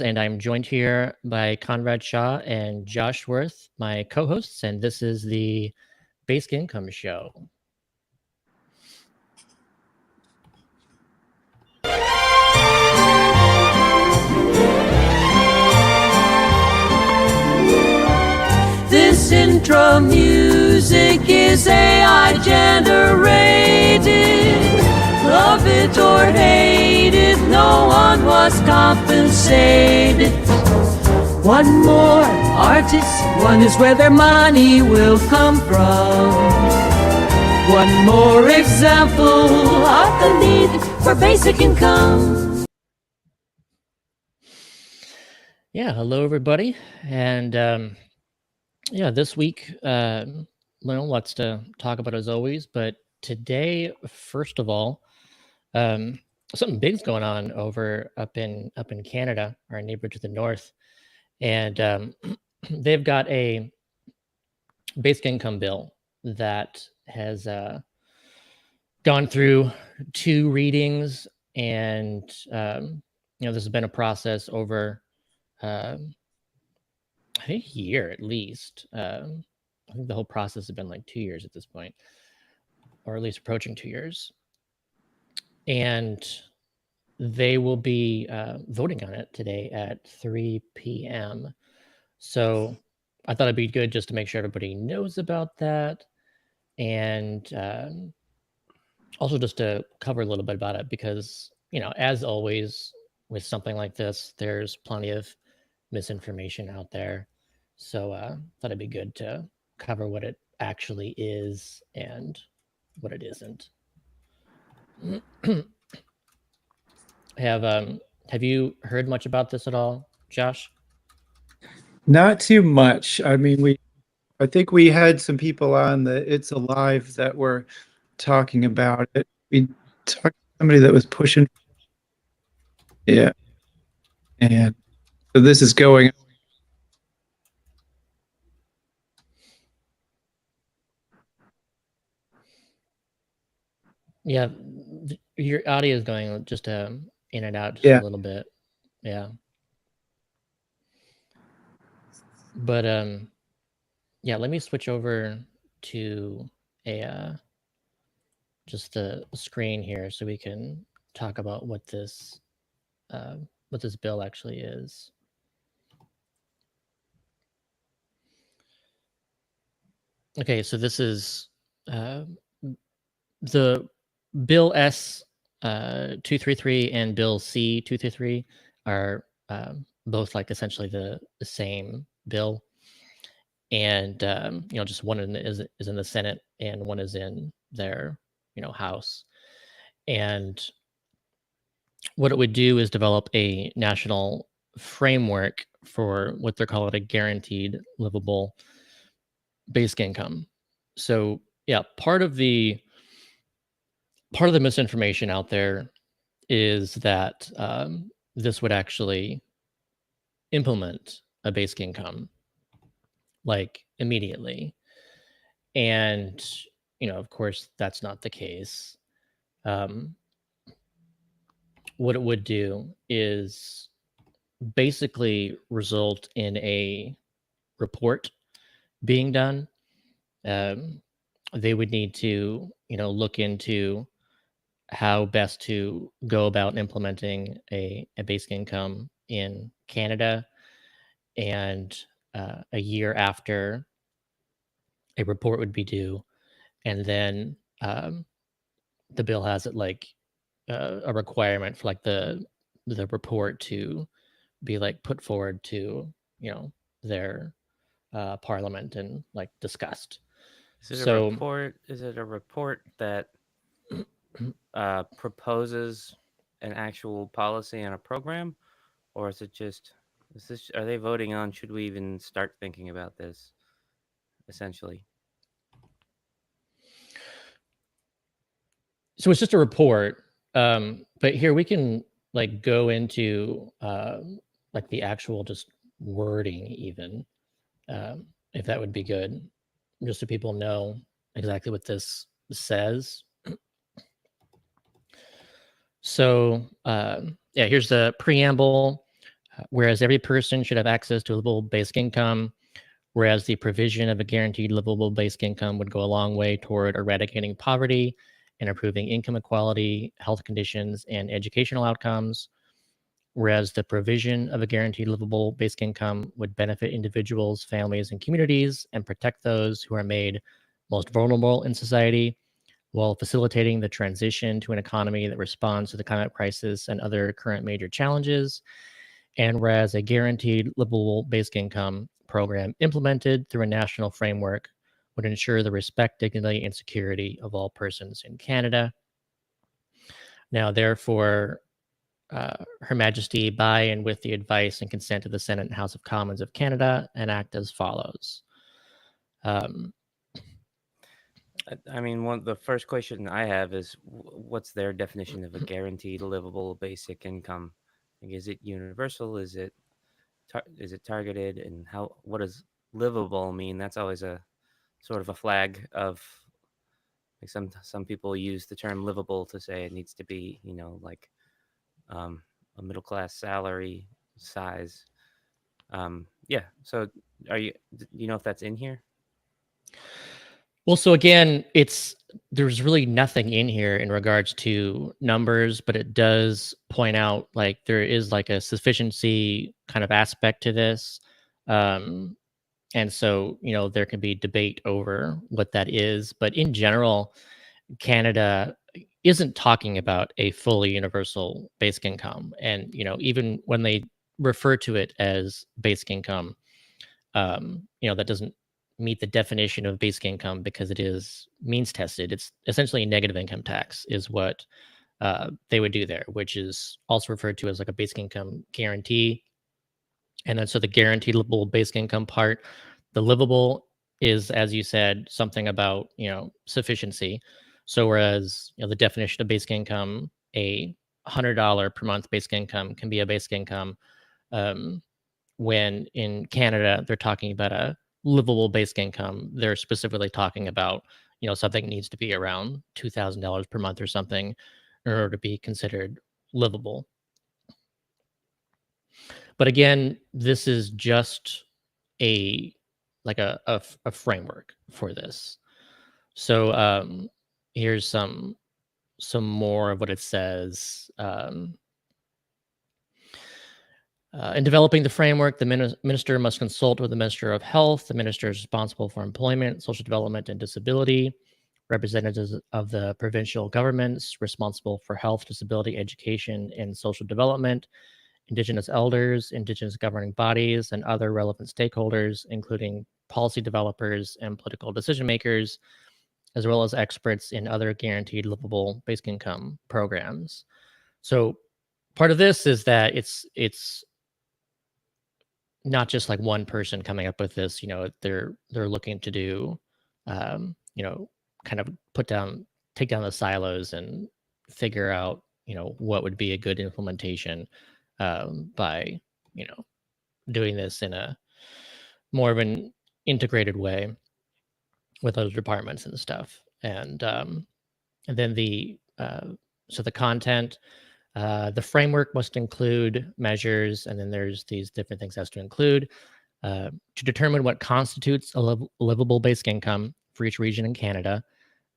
and I'm joined here by Conrad Shaw and Josh Worth, my co-hosts, and this is the Basic Income Show. This intro music is AI generated. Love it or hate it, no one was compensated. One more artist, one is where their money will come from. One more example of the need for basic income. Yeah, hello everybody, and this week, lots to talk about as always. But today, first of all, something big's going on up in Canada, our neighbor to the north, and they've got a basic income bill that has gone through 2 readings, and this has been a process over I think a year at least. I think the whole process has been like 2 years at this point, or at least approaching 2 years. And they will be voting on it today at 3 p.m. So I thought it'd be good just to make sure everybody knows about that, and also just to cover a little bit about it because, as always with something like this, there's plenty of misinformation out there. So thought it'd be good to cover what it actually is and what it isn't. Have you heard much about this at all, Josh? Not too much. I mean, I think we had some people on the It's Alive that were talking about it. We talked to somebody that was pushing. Yeah. And so this is going. Yeah, your audio is going just in and out just Yeah. a little bit. Yeah. But let me switch over to just the screen here so we can talk about what this bill actually is. Okay, so this is the Bill S 233 and Bill C 233 are both like essentially the same bill, and just one is in the Senate and one is in their House. And what it would do is develop a national framework for what they're calling a guaranteed livable basic income. So yeah, part of the misinformation out there is that this would actually implement a basic income like immediately, and of course that's not the case. What it would do is basically result in a report being done. They would need to look into how best to go about implementing a basic income in Canada, and a year after, a report would be due, and then the bill has it like a requirement for like the report to be like put forward to their parliament and like discussed. Is it a report? Is it a report that proposes an actual policy and a program, or is it just? Are they voting on? Should we even start thinking about this? Essentially. So it's just a report, but here we can like go into like the actual just wording even, if that would be good, just so people know exactly what this says. So here's the preamble. Whereas every person should have access to a livable basic income, whereas the provision of a guaranteed livable basic income would go a long way toward eradicating poverty and improving income equality, health conditions, and educational outcomes. Whereas the provision of a guaranteed livable basic income would benefit individuals, families, and communities and protect those who are made most vulnerable in society while facilitating the transition to an economy that responds to the climate crisis and other current major challenges. And whereas a guaranteed livable basic income program implemented through a national framework would ensure the respect, dignity, and security of all persons in Canada. Now, therefore, Her Majesty, by and with the advice and consent of the Senate and House of Commons of Canada, enact as follows. I mean, the first question I have is, what's their definition of a guaranteed livable basic income? Like, is it universal? Is it targeted? And what does livable mean? That's always a sort of a flag of, like, some people use the term livable to say it needs to be, like a middle class salary size. Yeah. So do you know if that's in here? Well, so again, there's really nothing in here in regards to numbers, but it does point out like there is like a sufficiency kind of aspect to this. And so, there can be debate over what that is, but in general, Canada isn't talking about a fully universal basic income. And, even when they refer to it as basic income, that doesn't meet the definition of basic income because it is means tested. It's essentially a negative income tax is what they would do there, which is also referred to as like a basic income guarantee. And then so the guaranteed livable basic income part, the livable is, as you said, something about, sufficiency. So whereas, the definition of basic income, a $100 per month basic income can be a basic income. When in Canada, they're talking about a livable basic income, they're specifically talking about, something needs to be around $2,000 per month or something in order to be considered livable. But again, this is just a framework for this. So here's some more of what it says. In developing the framework, the minister must consult with the Minister of Health. The minister is responsible for employment, social development, and disability. Representatives of the provincial governments responsible for health, disability, education, and social development. Indigenous elders, Indigenous governing bodies, and other relevant stakeholders, including policy developers and political decision makers, as well as experts in other guaranteed livable basic income programs. So part of this is that it's not just like one person coming up with this. They're looking to do, kind of take down the silos and figure out, what would be a good implementation by, doing this in a more of an integrated way with other departments and stuff. And then the content, the framework must include measures, and then there's these different things it has to include to determine what constitutes a livable basic income for each region in Canada,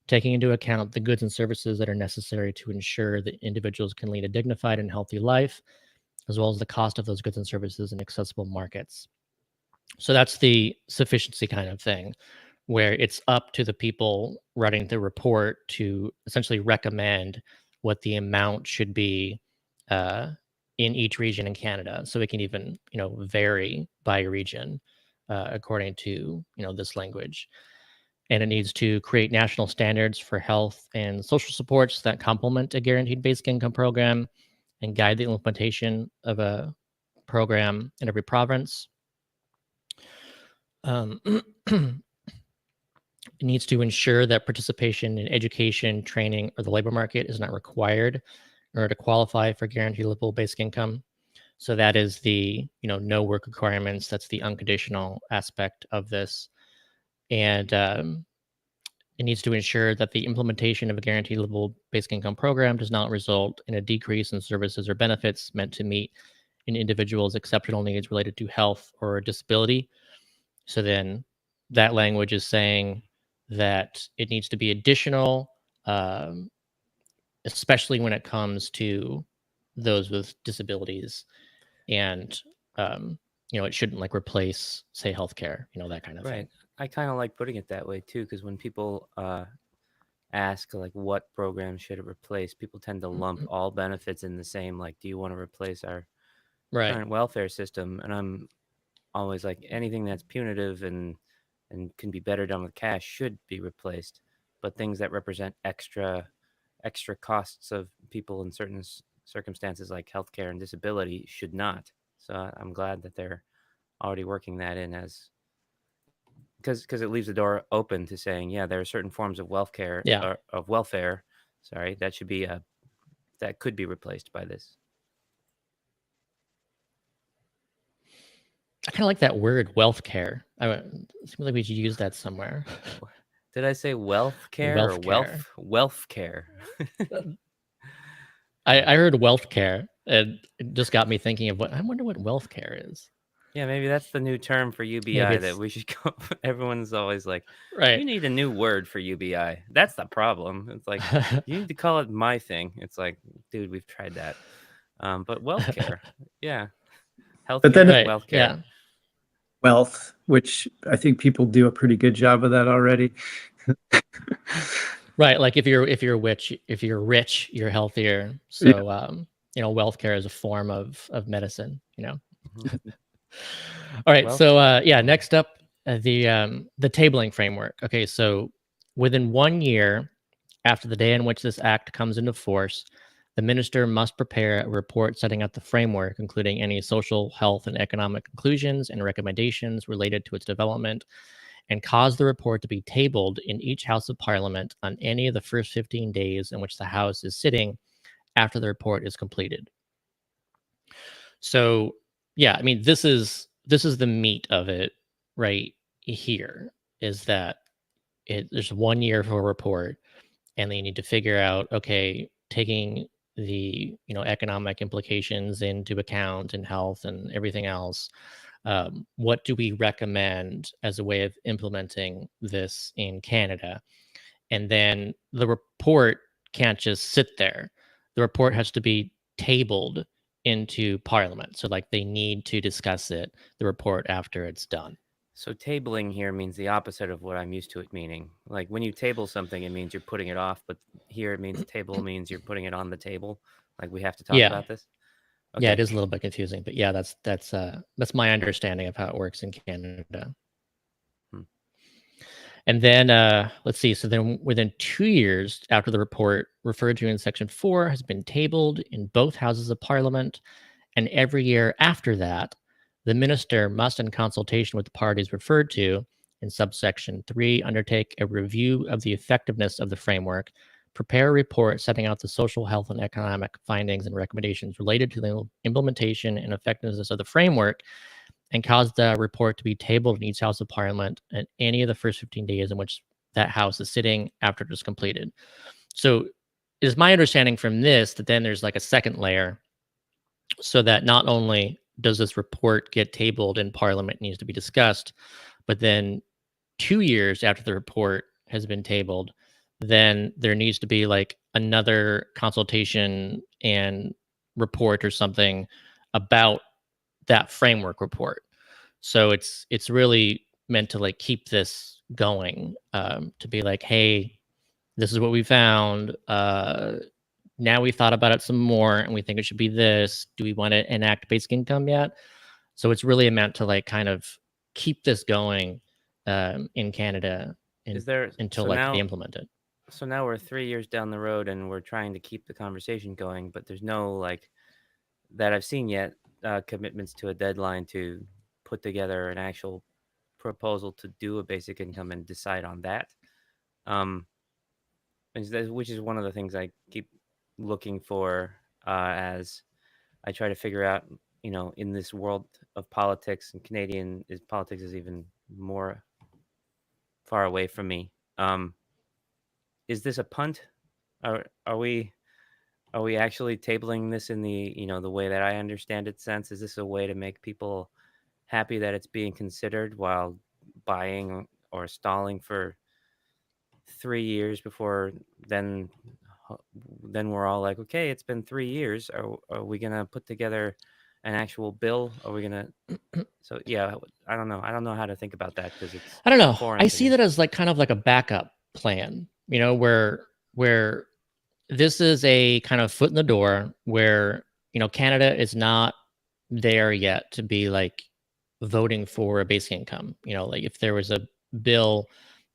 taking into account the goods and services that are necessary to ensure that individuals can lead a dignified and healthy life, as well as the cost of those goods and services in accessible markets. So that's the sufficiency kind of thing, where it's up to the people writing the report to essentially recommend what the amount should be in each region in Canada. So it can even, vary by region according to, this language. And it needs to create national standards for health and social supports that complement a guaranteed basic income program and guide the implementation of a program in every province. It needs to ensure that participation in education, training, or the labor market is not required in order to qualify for guaranteed livable basic income. So that is the, no work requirements. That's the unconditional aspect of this. And it needs to ensure that the implementation of a guaranteed livable basic income program does not result in a decrease in services or benefits meant to meet an individual's exceptional needs related to health or disability. So then that language is saying that it needs to be additional, um, especially when it comes to those with disabilities. And, um, it shouldn't like replace, say, healthcare, that kind of Right. thing. I kind of like putting it that way too, because when people ask like what program should it replace, people tend to lump all benefits in the same. Like, do you want to replace our Right. current welfare system? And I'm always like, anything that's punitive and can be better done with cash should be replaced, but things that represent extra costs of people in certain circumstances like healthcare and disability should not. So I'm glad that they're already working that in as because it leaves the door open to saying, yeah, there are certain forms of Yeah. welfare, sorry, that should be that could be replaced by this. I kind of like that word, wealth care. It seems like we should use that somewhere. Did I say wealth care or Wealth care. wealth care? I heard wealth care, and it just got me thinking of I wonder what wealth care is. Yeah, maybe that's the new term for Maybe UBI that it's we should go. Everyone's always like, right. you need a new word for UBI. That's the problem. It's like, you need to call it my thing. It's like, dude, we've tried that. But wealth care, yeah, But then healthcare, Right. wealth care. Yeah. wealth, which I think people do a pretty good job of that already. Right. Like if you're rich, you're healthier. Yeah. So wealth care is a form of medicine. Mhm. All right. Wealth. So next up, the tabling framework. Okay, so within 1 year after the day in which this act comes into force, the minister must prepare a report setting out the framework, including any social, health, and economic conclusions and recommendations related to its development, and cause the report to be tabled in each House of Parliament on any of the first 15 days in which the House is sitting after the report is completed. So, yeah, I mean, this is the meat of it right here, is that there's 1 year for a report, and they need to figure out, okay, taking the economic implications into account and health and everything else, what do we recommend as a way of implementing this in Canada? And then the report can't just sit there. The report has to be tabled into Parliament. So, like, they need to discuss the report after it's done. So tabling here means the opposite of what I'm used to it meaning. Like when you table something, it means you're putting it off, but here it means table means you're putting it on the table. Like we have to talk Yeah. about this. Yeah, it Okay. is a little bit confusing, but yeah, that's my understanding of how it works in Canada. Hmm. And then let's see. So then within 2 years after the report referred to in Section 4 has been tabled in both houses of Parliament, and every year after that, the minister must, in consultation with the parties referred to in subsection 3, undertake a review of the effectiveness of the framework, prepare a report setting out the social, health, and economic findings and recommendations related to the implementation and effectiveness of the framework, and cause the report to be tabled in each House of Parliament at any of the first 15 days in which that House is sitting after it is completed. So it is my understanding from this that then there's like a second layer, so that not only does this report get tabled in Parliament, needs to be discussed, but then 2 years after the report has been tabled, then there needs to be like another consultation and report or something about that framework report. So it's really meant to like keep this going, to be like, hey, this is what we found. Now we thought about it some more, and we think it should be this. Do we want to enact basic income yet? So it's really meant to like kind of keep this going in Canada Is there until so like they now implement it. so now we're 3 years down the road and we're trying to keep the conversation going, but there's no like that I've seen yet commitments to a deadline to put together an actual proposal to do a basic income and decide on that. Um, which is one of the things I keep looking for as I try to figure out, in this world of politics, and Canadian is politics is even more far away from me. Is this a punt? Are we Are we actually tabling this in the, the way that I understand it sense? Is this a way to make people happy that it's being considered while buying or stalling for 3 years before then ho- then we're all like, okay, it's been 3 years. Are we gonna put together an actual bill? Are we gonna? So yeah, I don't know. I don't know how to think about that because it's I don't know. foreign I to see me. that as like kind of like a backup plan, where this is a kind of foot in the door where, Canada is not there yet to be like voting for a basic income. Like if there was a bill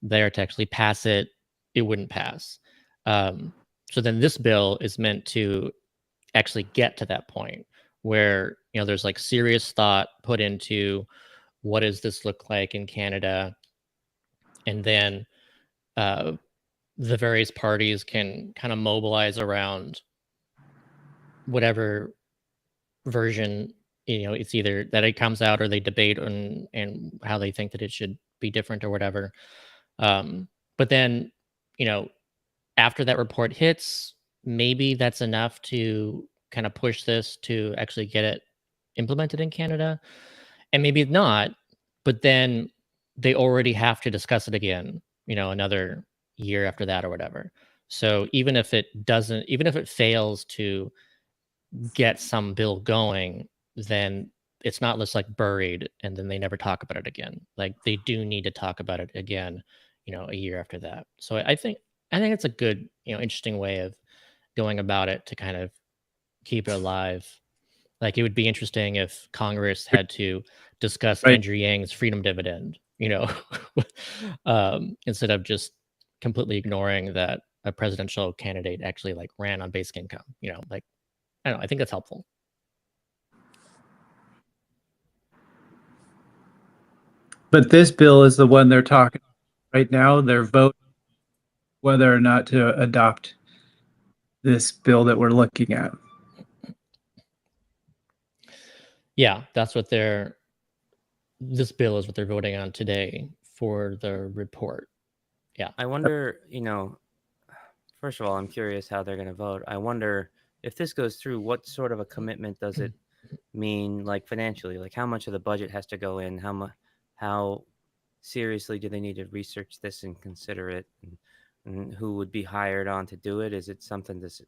there to actually pass it, it wouldn't pass. Um, so then this bill is meant to actually get to that point where, there's like serious thought put into what does this look like in Canada, and then uh, the various parties can kind of mobilize around whatever version. It's either that it comes out or they debate and how they think that it should be different or whatever. um but then, you know after that report hits, maybe that's enough to kind of push this to actually get it implemented in Canada. And maybe not, but then they already have to discuss it again, another year after that or whatever. So even if it fails to get some bill going, then it's not just like buried and then they never talk about it again. Like they do need to talk about it again, a year after that. So I think it's a good, interesting way of going about it to kind of keep it alive. Like it would be interesting if Congress had to discuss Right. Andrew Yang's freedom dividend, instead of just completely ignoring that a presidential candidate actually like ran on basic income. Like I don't know. I think that's helpful. But this bill is the one they're talking right now. They're voting whether or not to adopt this bill that we're looking at. Yeah, that's what they're. This bill is what they're voting on today for the report. Yeah. I wonder, first of all, I'm curious how they're going to vote. I wonder if this goes through, what sort of a commitment does it mean, like financially? Like how much of the budget has to go in? How seriously do they need to research this and consider it? And who would be hired on to do it? Is it something this?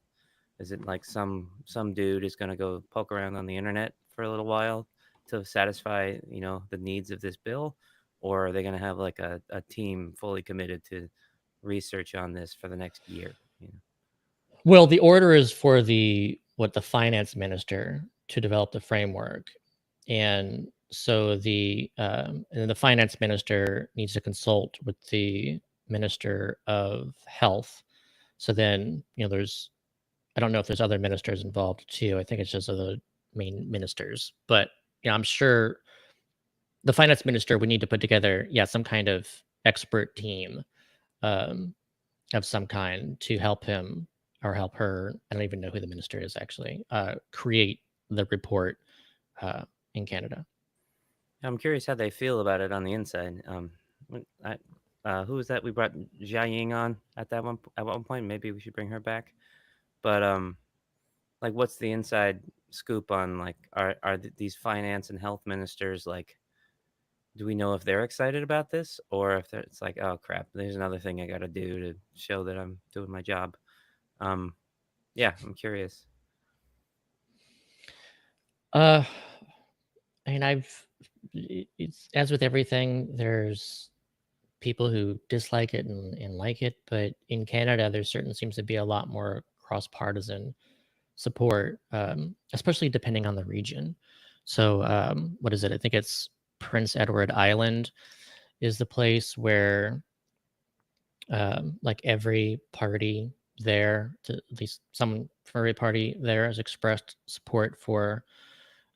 Is it like some dude is going to go poke around on the internet for a little while to satisfy, the needs of this bill, or are they going to have like a team fully committed to research on this for the next year? Well, the order is for the finance minister to develop the framework, and so and then the finance minister needs to consult with the minister of health. So then, there's I don't know if there's other ministers involved too. I think it's just the main ministers, but I'm sure the finance minister would need to put together, yeah, some kind of expert team, um, of some kind to help him or help her. I don't even know who the minister is actually. Create the report uh, in Canada. I'm curious how they feel about it on the inside. I, who was that we brought Jia Ying on at one point? Maybe we should bring her back. But like, what's the inside scoop on like these finance and health ministers like? Do we know if they're excited about this or if it's like, oh crap, there's another thing I got to do to show that I'm doing my job? Um, yeah, I'm curious. Uh, I mean, it's as with everything. There's people who dislike it and like it, but in Canada, there certainly seems to be a lot more cross partisan support, especially depending on the region. So, what is it? I think it's Prince Edward Island is the place where, like every party there, to at least some from every party there, has expressed support for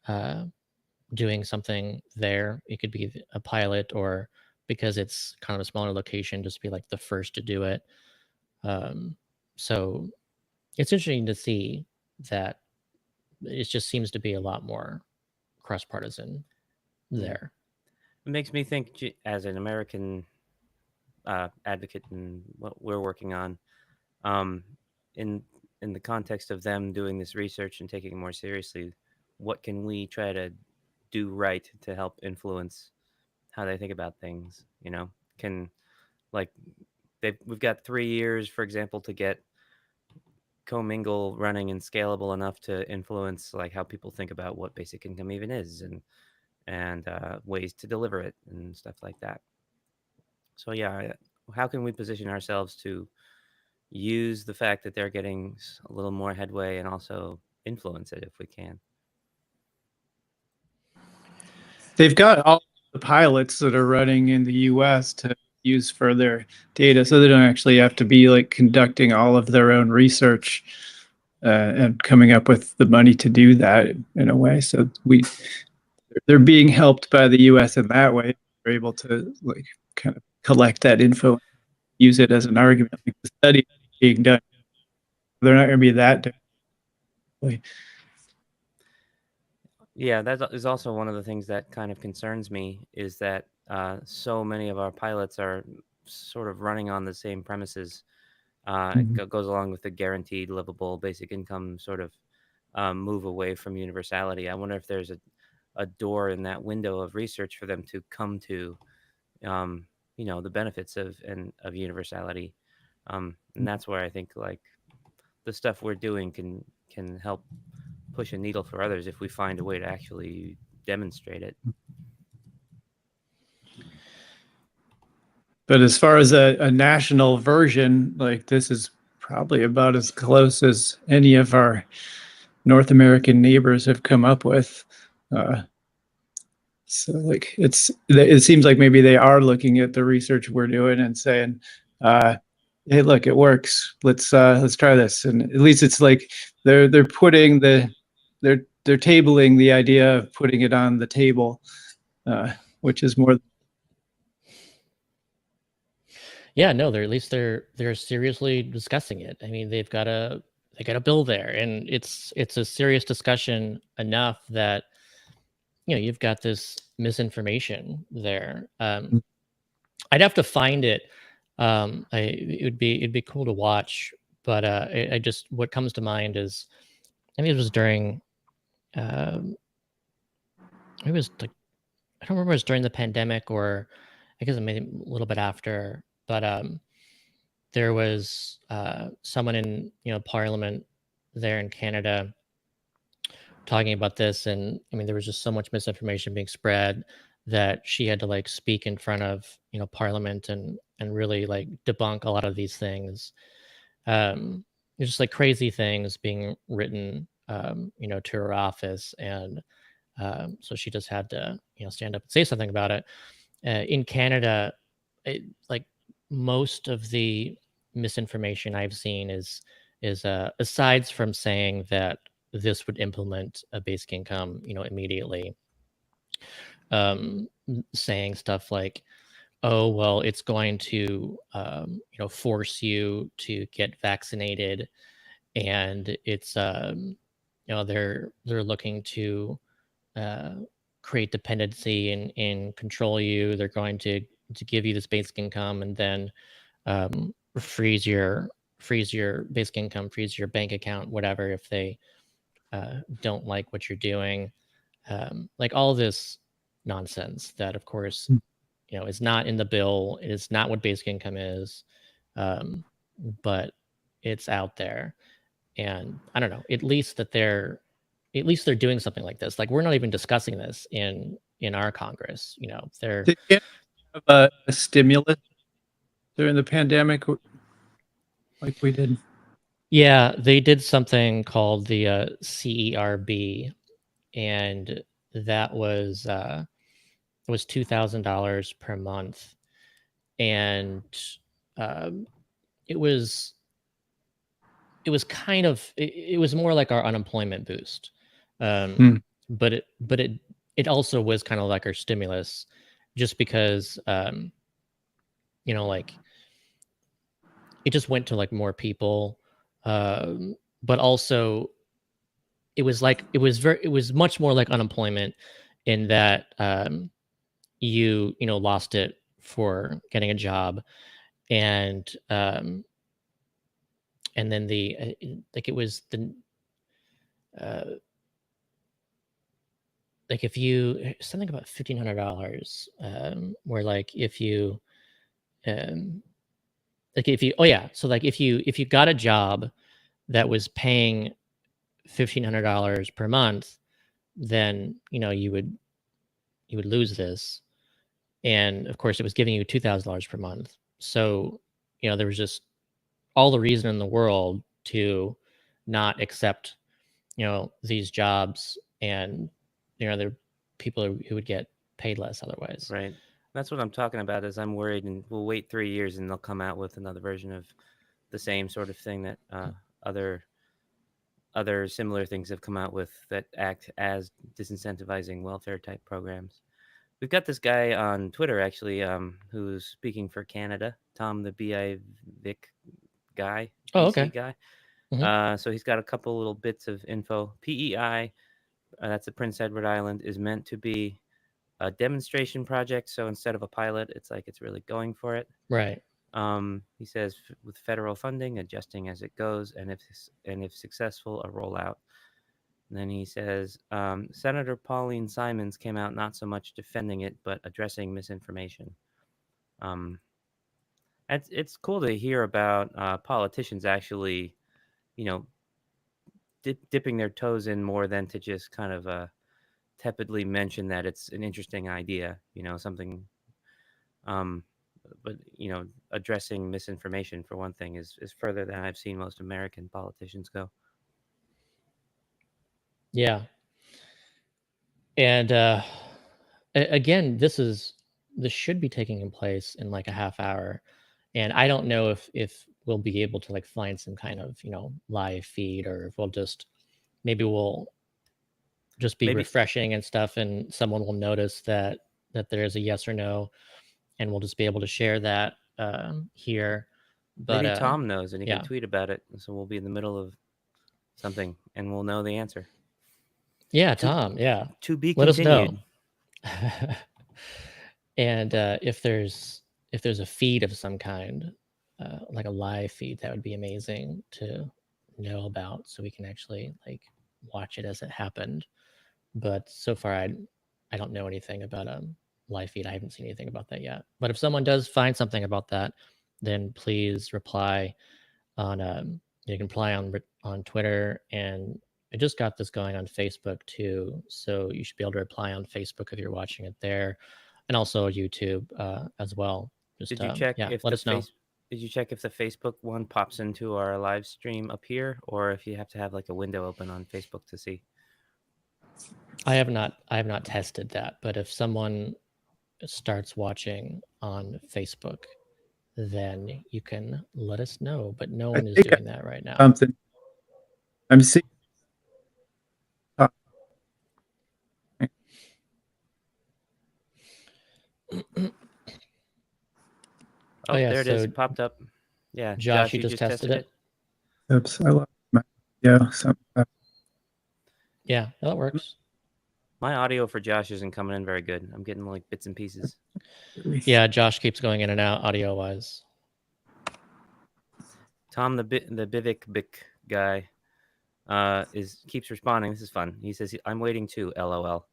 uh, doing something there. It could be a pilot, or because it's kind of a smaller location, just be like the first to do it. Um, so it's interesting to see that it just seems to be a lot more cross partisan Yeah, there. it makes me think as an American advocate and what we're working on. Um, in in the context of them doing this research and taking it more seriously, what can we try to do right to help influence how they think about things? You know, can like we've got 3 years, for example, to get commingle running and scalable enough to influence like how people think about what basic income even is, and ways to deliver it and stuff like that. So yeah, how can we position ourselves to use the fact that they're getting a little more headway and also influence it if we can? They've got all the pilots that are running in the US to use for their data, so they don't actually have to be like conducting all of their own research and coming up with the money to do that in a way. So they're being helped by the US in that way. They're able to like kind of collect that info, use it as an argument. Like the study being done, they're not going to be that different. Yeah, that is also one of the things that kind of concerns me, is that so many of our pilots are sort of running on the same premises. Goes along with the guaranteed livable basic income sort of move away from universality. I wonder if there's a door in that window of research for them to come to, the benefits of universality. And that's where I think like the stuff we're doing can help push a needle for others if we find a way to actually demonstrate it. But as far as a national version, like this is probably about as close as any of our North American neighbors have come up with. So like it seems like maybe they are looking at the research we're doing and saying, "Hey, look, it works. Let's try this." And at least it's like they're putting they're tabling the idea of putting it on the table, which is more. Yeah, no, they're at least they're seriously discussing it. I mean, they got a bill there, and it's a serious discussion enough that you've got this misinformation there. I'd have to find it. It'd be cool to watch, but I just what comes to mind is I think it was during it was like I don't remember if it was during the pandemic or I guess maybe a little bit after, but there was someone in Parliament there in Canada talking about this, and I mean there was just so much misinformation being spread that she had to like speak in front of Parliament and really like debunk a lot of these things. There's just like crazy things being written to her office, and so she just had to stand up and say something about it. In Canada, like most of the misinformation I've seen is aside from saying that this would implement a basic income, immediately, saying stuff like, "Oh, well, it's going to, force you to get vaccinated, and it's, they're looking to uh, create dependency and control you. They're going to give you this basic income and then freeze your basic income, freeze your bank account, whatever, if they don't like what you're doing." Like all this nonsense that, of course, is not in the bill. It is not what basic income is, but it's out there. And I don't know. At least they're doing something like this. Like we're not even discussing this in our Congress. They're Did you have a stimulus during the pandemic like we did? Yeah, they did something called the CERB, and that was it was $2,000 per month, and um, it was it was more like our unemployment boost, Hmm. but it also was kind of like our stimulus, just because like it just went to like more people, but also it was much more like unemployment in that you lost it for getting a job, and and then like it was the like if you something about $1,500, where like if you like if you so like if you got a job that was paying $1,500 per month, then you would lose this. And of course it was giving you $2,000 per month. So there was just all the reason in the world to not accept these jobs, and there are people who would get paid less otherwise. Right. That's what I'm talking about. Is I'm worried, and we'll wait 3 years, and they'll come out with another version of the same sort of thing that other similar things have come out with that act as disincentivizing welfare type programs. We've got this guy on Twitter actually, who's speaking for Canada, Tom the Vic guy, Oh, BC okay. guy. Mhm. So he's got a couple little bits of info. PEI, that's the Prince Edward Island, is meant to be a demonstration project. So instead of a pilot, it's like it's really going for it. Right. He says with federal funding, adjusting as it goes, and if successful, a rollout. And then he says Senator Pauline Simons came out not so much defending it, but addressing misinformation. It's cool to hear about politicians actually, dipping their toes in more than to just kind of tepidly mention that it's an interesting idea, something. But addressing misinformation for one thing is further than I've seen most American politicians go. Yeah. And again, this should be taking place in like a half hour, and I don't know if we'll be able to like find some kind of live feed, or if maybe we'll just be Maybe refreshing and stuff, and someone will notice that there is a yes or no, and we'll just be able to share that here. But maybe Tom knows and he yeah. can tweet about it, so we'll be in the middle of something and we'll know the answer. Yeah, Tom. Yeah, To be let us know. continued. And if there's a feed of some kind, like a live feed, that would be amazing to know about, so we can actually like watch it as it happened. But so far, I don't know anything about a live feed. I haven't seen anything about that yet. But if someone does find something about that, then please reply on you can reply on Twitter, and I just got this going on Facebook too, so you should be able to reply on Facebook if you're watching it there, and also YouTube as well. Just Did you check yeah, if let us know. Did you check if the Facebook one pops into our live stream up here, or if you have to have like a window open on Facebook to see? I have not tested that, but if someone starts watching on Facebook, then you can let us know. But no one is doing that right now. Something I'm seeing. Oh, yeah, there it is. so It popped up. Yeah, Josh, you just tested it? Oops, I lost my Yeah, that works. My audio for Josh isn't coming in very good. I'm getting like bits and pieces. Yeah, Josh keeps going in and out audio wise. Tom the Bivik guy keeps responding. This is fun. He says, "I'm waiting too." LOL.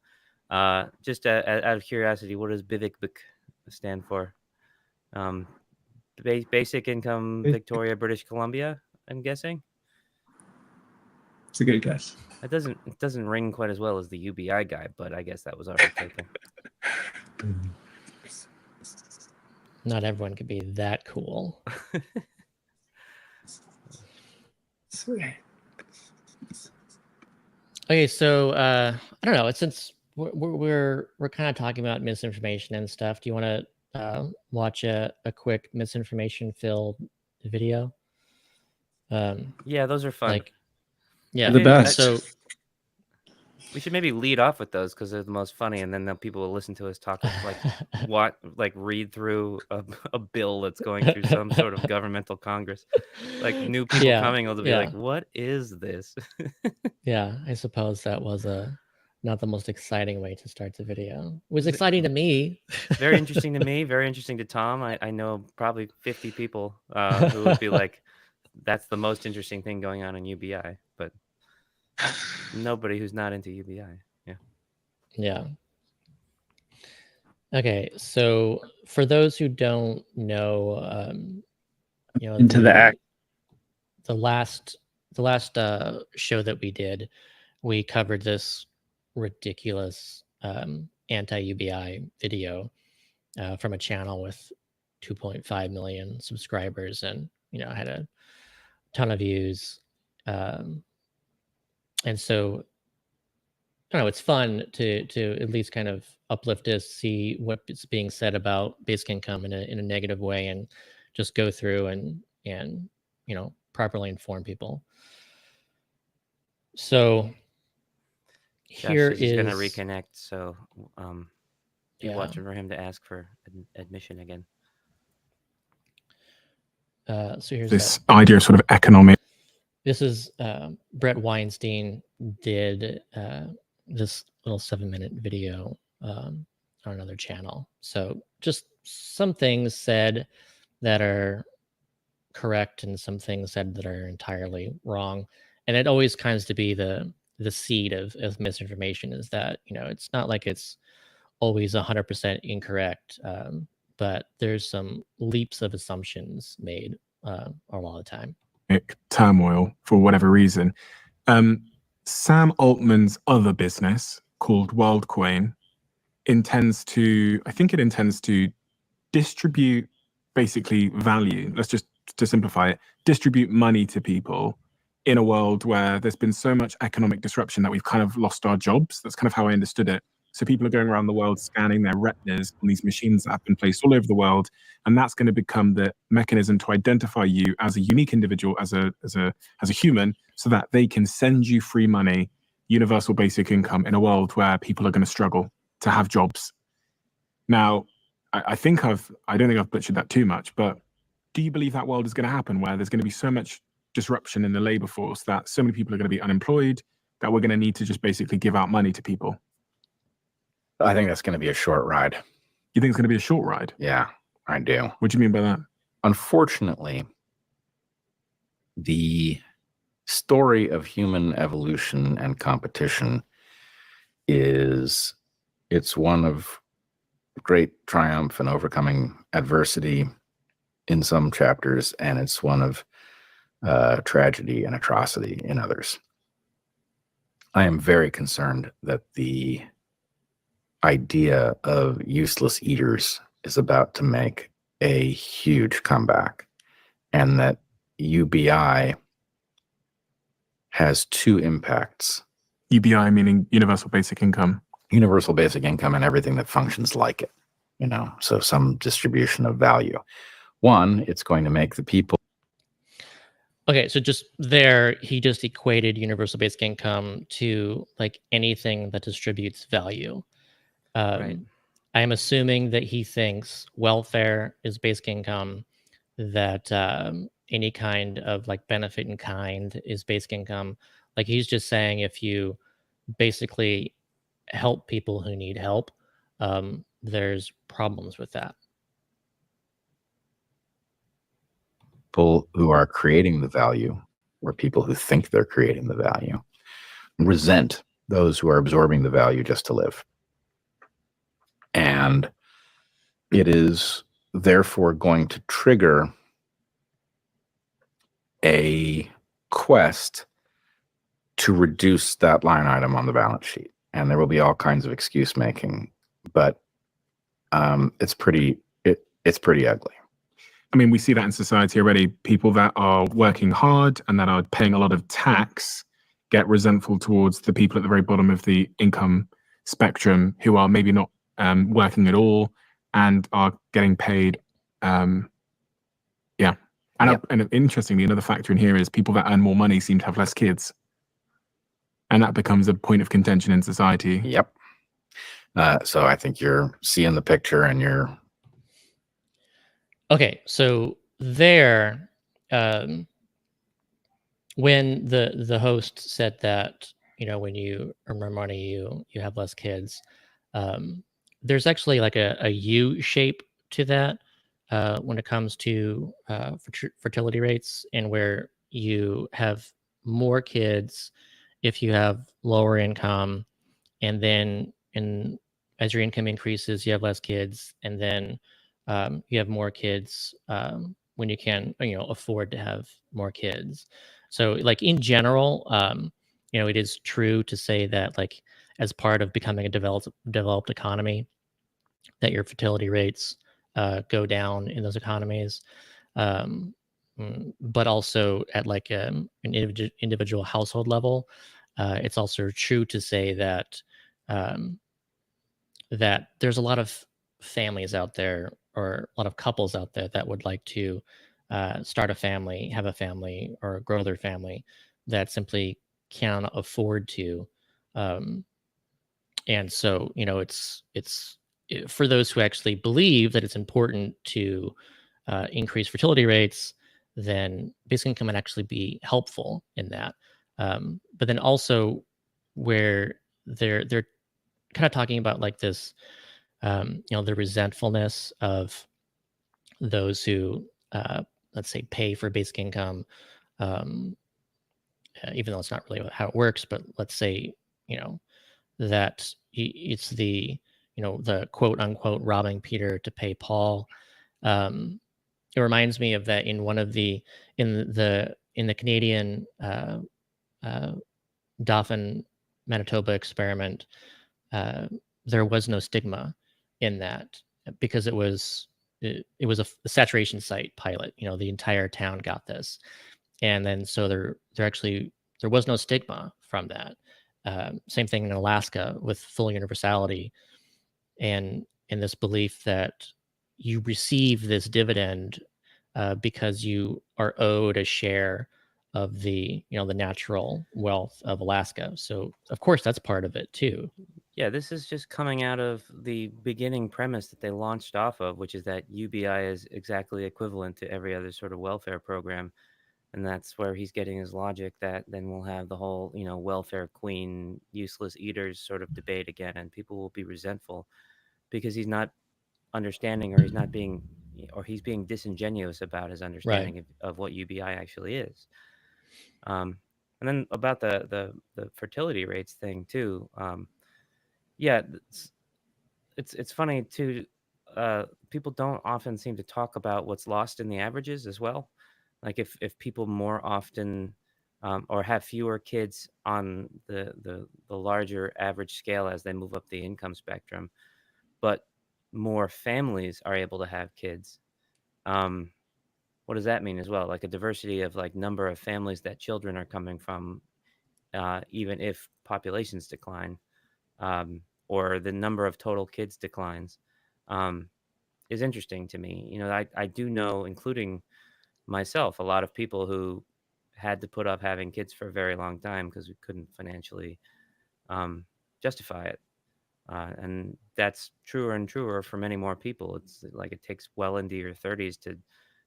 Just out of curiosity, what does Bivik stand for? Basic income, Victoria, British Columbia. I'm guessing. It's a good guess. It doesn't ring quite as well as the UBI guy, but I guess that was already taken. Not everyone could be that cool. Okay, so I don't know. Since we're kind of talking about misinformation and stuff, do you want to watch a quick misinformation filled video? Yeah, those are fun. Like, yeah, the best. So we should maybe lead off with those because they're the most funny, and then people will listen to us talk like read through a bill that's going through some sort of governmental congress. Like new people coming will be like, "What is this?" Yeah, I suppose that was not the most exciting way to start the video. It was exciting to me. Very interesting to me. Very interesting to Tom. I know probably 50 people who would be like, that's the most interesting thing going on in UBI, but nobody who's not into UBI. Yeah. Yeah. Okay, so for those who don't know, Into the act. the last show that we did, we covered this ridiculous anti-UBI video from a channel with 2.5 million subscribers, and had a ton of views. And so I don't know, it's fun to at least kind of uplift us, see what's being said about basic income in a negative way, and just go through and properly inform people. So Josh here says he's gonna is reconnect, so be watching for him to ask for admission again. So here's this idea of sort of economic. This is Brett Weinstein did this little 7-minute video on another channel. So just some things said that are correct and some things said that are entirely wrong. And it always kinds to be the seed of misinformation, is that it's not like it's always 100% incorrect, but there's some leaps of assumptions made a lot of the time. Turmoil for whatever reason. Sam Altman's other business called WorldCoin intends to distribute basically value. Let's just, to simplify it, distribute money to people in a world where there's been so much economic disruption that we've kind of lost our jobs. That's kind of how I understood it. So people are going around the world scanning their retinas on these machines that have been placed all over the world, and that's going to become the mechanism to identify you as a unique individual, as a human, so that they can send you free money, universal basic income, in a world where people are going to struggle to have jobs. Now, I don't think I've butchered that too much, but do you believe that world is going to happen, where there's going to be so much disruption in the labor force that so many people are going to be unemployed that we're going to need to just basically give out money to people? I think that's going to be a short ride. You think it's going to be a short ride? Yeah, I do. What do you mean by that? Unfortunately, the story of human evolution and competition it's one of great triumph and overcoming adversity in some chapters, and it's one of tragedy and atrocity in others. I am very concerned that the idea of useless eaters is about to make a huge comeback, and that UBI has two impacts. UBI meaning universal basic income. Universal basic income and everything that functions like it, so some distribution of value. One, it's going to make the people. Okay, so just there, he just equated universal basic income to like anything that distributes value. Right. I'm assuming that he thinks welfare is basic income, that any kind of like benefit in kind is basic income. Like he's just saying if you basically help people who need help, there's problems with that. People who are creating the value, or people who think they're creating the value, resent those who are absorbing the value just to live. And it is therefore going to trigger a quest to reduce that line item on the balance sheet. And there will be all kinds of excuse making, but it's pretty ugly. I mean, we see that in society already. People that are working hard and that are paying a lot of tax get resentful towards the people at the very bottom of the income spectrum who are maybe not working at all and are getting paid. Yeah. And, Yep. And interestingly, another factor in here is people that earn more money seem to have less kids. And that becomes a point of contention in society. Yep. So I think you're seeing the picture, and you're. Okay, so there, when the host said that, when you earn more money, you have less kids, there's actually like a U shape to that when it comes to fertility rates, and where you have more kids if you have lower income, and then as your income increases, you have less kids, and then you have more kids when you can, afford to have more kids. So, like in general, it is true to say that, like, as part of becoming a developed economy, that your fertility rates go down in those economies. Um, but also at like an individual household level, it's also true to say that um, that there's a lot of families out there, or a lot of couples out there, that would like to start a family, have a family, or grow their family, that simply cannot afford to. Um, and so, for those who actually believe that it's important to increase fertility rates, then basic income can actually be helpful in that. But then also, where they're kind of talking about like this, the resentfulness of those who, let's say, pay for basic income, um, even though it's not really how it works. But let's say, you know, that it's the quote unquote robbing Peter to pay Paul. It reminds me of that in one of the in the Canadian uh, Dauphin, Manitoba experiment. Uh, there was no stigma in that, because it was a saturation site pilot. The entire town got this, and then so there was no stigma from that. Same thing in Alaska with full universality, and in this belief that you receive this dividend because you are owed a share of the natural wealth of Alaska. So of course that's part of it too. Yeah, this is just coming out of the beginning premise that they launched off of, which is that UBI is exactly equivalent to every other sort of welfare program. And that's where he's getting his logic that then we'll have the whole, welfare queen, useless eaters sort of debate again, and people will be resentful because he's not understanding, or he's being disingenuous about his understanding of what UBI actually is. And then about the fertility rates thing too. Yeah, it's funny too. People don't often seem to talk about what's lost in the averages as well. Like if people more often or have fewer kids on the larger average scale as they move up the income spectrum, but more families are able to have kids. Um, what does that mean as well? Like a diversity of like number of families that children are coming from, even if populations decline, or the number of total kids declines, um, is interesting to me. I do know, including myself, a lot of people who had to put up having kids for a very long time because we couldn't financially justify it. And that's truer and truer for many more people. It's like it takes well into your 30s to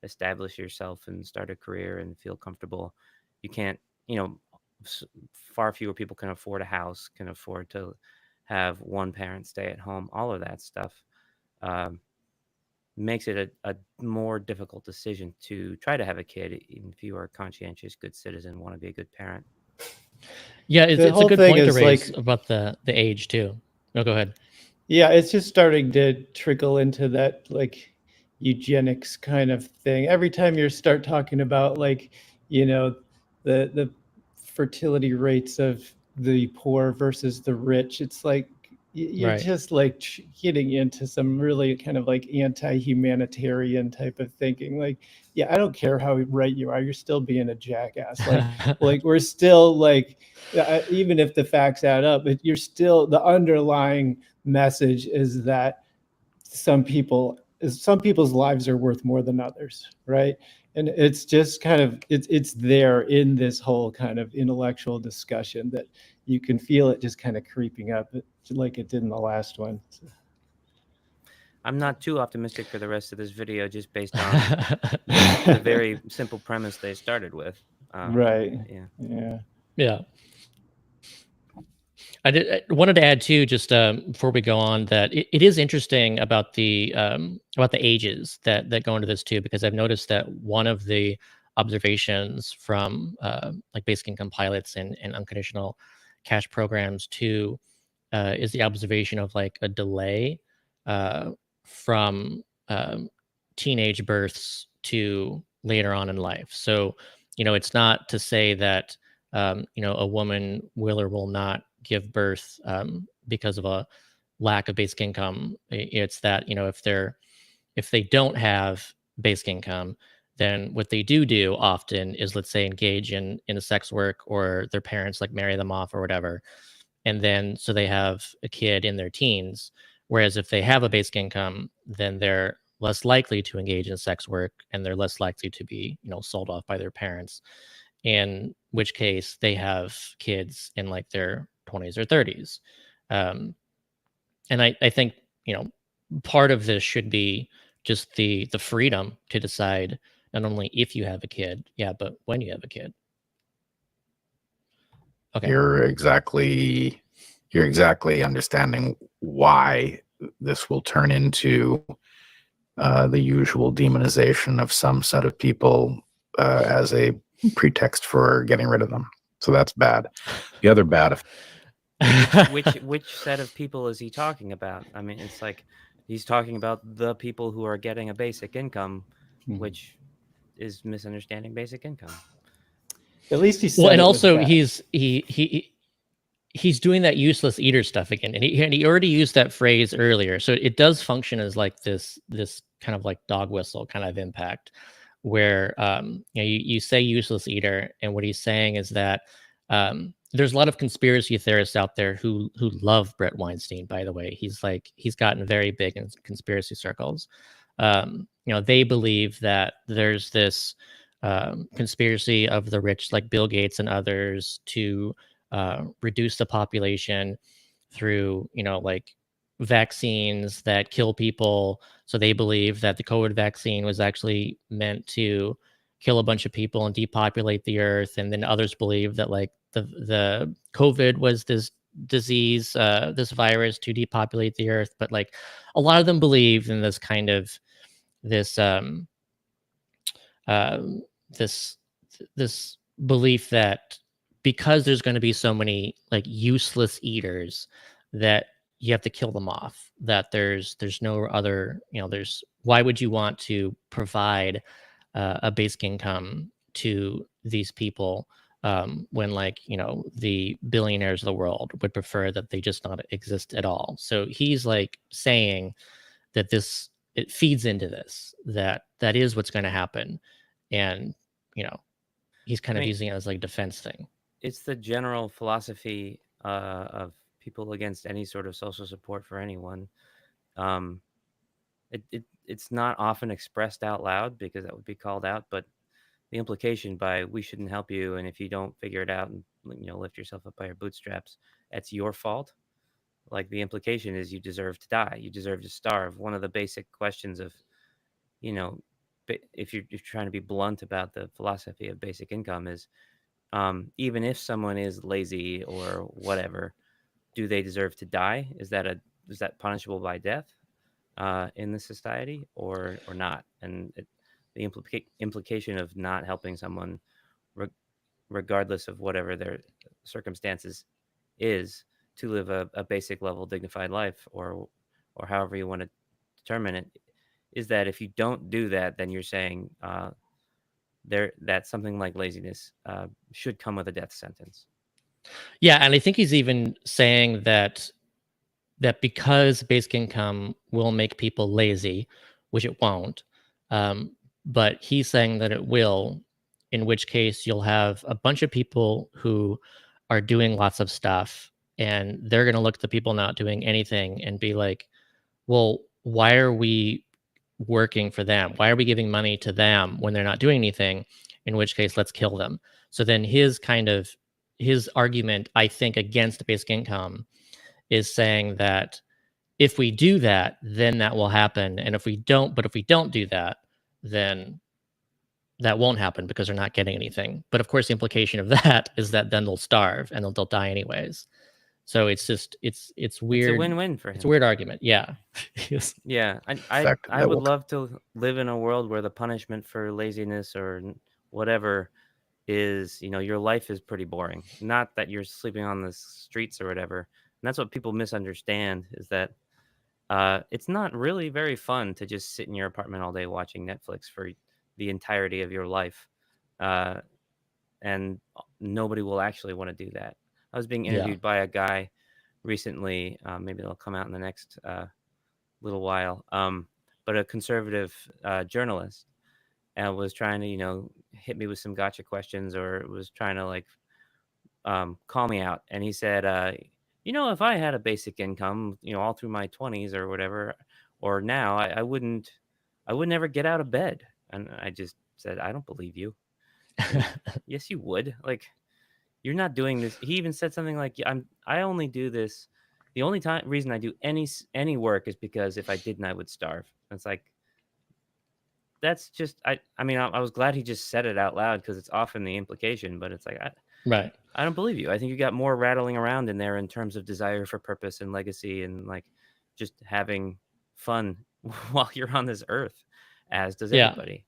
establish yourself and start a career and feel comfortable. You can't, far fewer people can afford a house, can afford to have one parent stay at home. All of that stuff um, makes it a more difficult decision to try to have a kid, even if you are a conscientious, good citizen, want to be a good parent. Yeah, it's a whole good thing point to is, raise like, about the age too. No, go ahead. yeah, it's just starting to trickle into that like eugenics kind of thing. Every time you start talking about like, the fertility rates of the poor versus the rich, it's like you're Right. just like getting into some really kind of like anti-humanitarian type of thinking. Like, yeah, I don't care how right you are, you're still being a jackass. Like we're still like, even if the facts add up, but you're still, the underlying message is that some people's lives are worth more than others, right? And it's just kind of it's there in this whole kind of intellectual discussion that you can feel it just kind of creeping up, like it did in the last one. So. I'm not too optimistic for the rest of this video, just based on the very simple premise they started with. Right. Yeah. Yeah. I wanted to add too, just before we go on, that it is interesting about the ages that go into this too, because I've noticed that one of the observations from like basic income pilots and unconditional cash programs to is the observation of like a delay from teenage births to later on in life. So, it's not to say that a woman will or will not give birth because of a lack of basic income. It's that if they don't have basic income, then what they do often is, let's say, engage in a sex work, or their parents like marry them off or whatever, and then so they have a kid in their teens. Whereas if they have a basic income, then they're less likely to engage in sex work, and they're less likely to be sold off by their parents, in which case they have kids in like their 20s or 30s. And I think part of this should be just the freedom to decide not only if you have a kid, but when you have a kid. Okay. You're exactly understanding why this will turn into the usual demonization of some set of people as a pretext for getting rid of them. So that's bad. The other bad which set of people is he talking about? I mean, it's like he's talking about the people who are getting a basic income, which is misunderstanding basic income. At least he said. Well, and also he's doing that useless eater stuff again, and he already used that phrase earlier. So it does function as like this kind of like dog whistle kind of impact, where you say useless eater, and what he's saying is that there's a lot of conspiracy theorists out there who love Brett Weinstein. By the way, he's gotten very big in conspiracy circles. They believe that there's this conspiracy of the rich, like Bill Gates and others, to reduce the population through like vaccines that kill people. So they believe that the COVID vaccine was actually meant to kill a bunch of people and depopulate the earth. And then others believe that like the COVID was this disease, this virus to depopulate the earth. But like a lot of them believe in this kind of this this belief that because there's going to be so many like useless eaters, that you have to kill them off, that there's no other, why would you want to provide a basic income to these people when like the billionaires of the world would prefer that they just not exist at all. So he's like saying that it feeds into this, that is what's going to happen, and he's kind of using it as like defense thing. It's the general philosophy of people against any sort of social support for anyone. It's not often expressed out loud because that would be called out, but the implication by we shouldn't help you, and if you don't figure it out and lift yourself up by your bootstraps, that's your fault. Like the implication is you deserve to die, you deserve to starve. One of the basic questions of, if you're trying to be blunt about the philosophy of basic income is, even if someone is lazy or whatever, do they deserve to die? Is that punishable by death in this society or not? And the implication of not helping someone, regardless of whatever their circumstances is, to live a basic level dignified life, or however you want to determine it, is that if you don't do that, then you're saying that something like laziness should come with a death sentence. Yeah, and I think he's even saying that because basic income will make people lazy, which it won't, but he's saying that it will, in which case you'll have a bunch of people who are doing lots of stuff, and they're going to look at the people not doing anything and be like, well, why are we working for them? Why are we giving money to them when they're not doing anything? In which case, let's kill them. So then his argument, I think, against basic income is saying that if we do that, then that will happen. And if we don't do that, then that won't happen because they're not getting anything. But of course, the implication of that is that then they'll starve and they'll die anyways. So it's just, it's weird. It's a win-win for him. It's a weird argument. Yeah. Yeah. I would love to live in a world where the punishment for laziness or whatever is, your life is pretty boring. Not that you're sleeping on the streets or whatever. And that's what people misunderstand, is that it's not really very fun to just sit in your apartment all day watching Netflix for the entirety of your life. Uh, and nobody will actually want to do that. I was being Yeah. interviewed by a guy recently. Maybe they'll come out in the next little while. But a conservative journalist, and was trying to, hit me with some gotcha questions, or was trying to like call me out. And he said, if I had a basic income, all through my 20s or whatever, or now, I would never get out of bed. And I just said, I don't believe you. I mean, yes, you would. Like, you're not doing this. He even said something like, I only do this. The only reason I do any work is because if I didn't, I would starve. And it's like, that's just, I mean, I was glad he just said it out loud, because it's often the implication, but it's like, Right. I don't believe you. I think you got more rattling around in there in terms of desire for purpose and legacy, and like just having fun while you're on this earth, as does Yeah. everybody.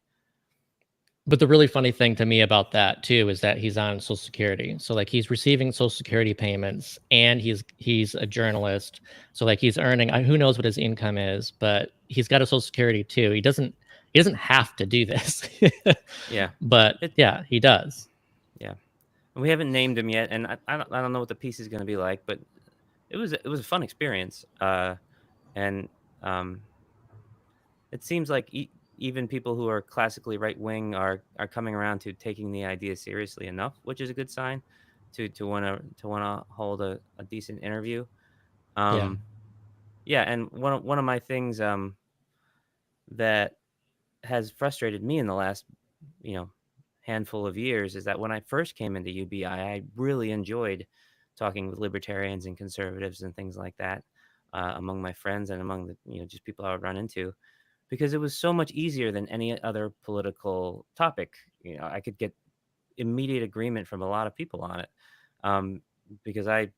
But the really funny thing to me about that too is that he's on Social Security. So like he's receiving Social Security payments, and he's a journalist. So like he's earning, who knows what his income is, but he's got a Social Security too. He doesn't have to do this. Yeah. But yeah, he does. Yeah. We haven't named him yet, and I don't know what the piece is going to be like, but it was a fun experience. And it seems like even people who are classically right wing are coming around to taking the idea seriously enough, which is a good sign to want to hold a decent interview. Yeah. Yeah, and one of my things that has frustrated me in the last, handful of years, is that when I first came into UBI, I really enjoyed talking with libertarians and conservatives and things like that, among my friends and among the, just people I would run into, because it was so much easier than any other political topic. I could get immediate agreement from a lot of people on it, because I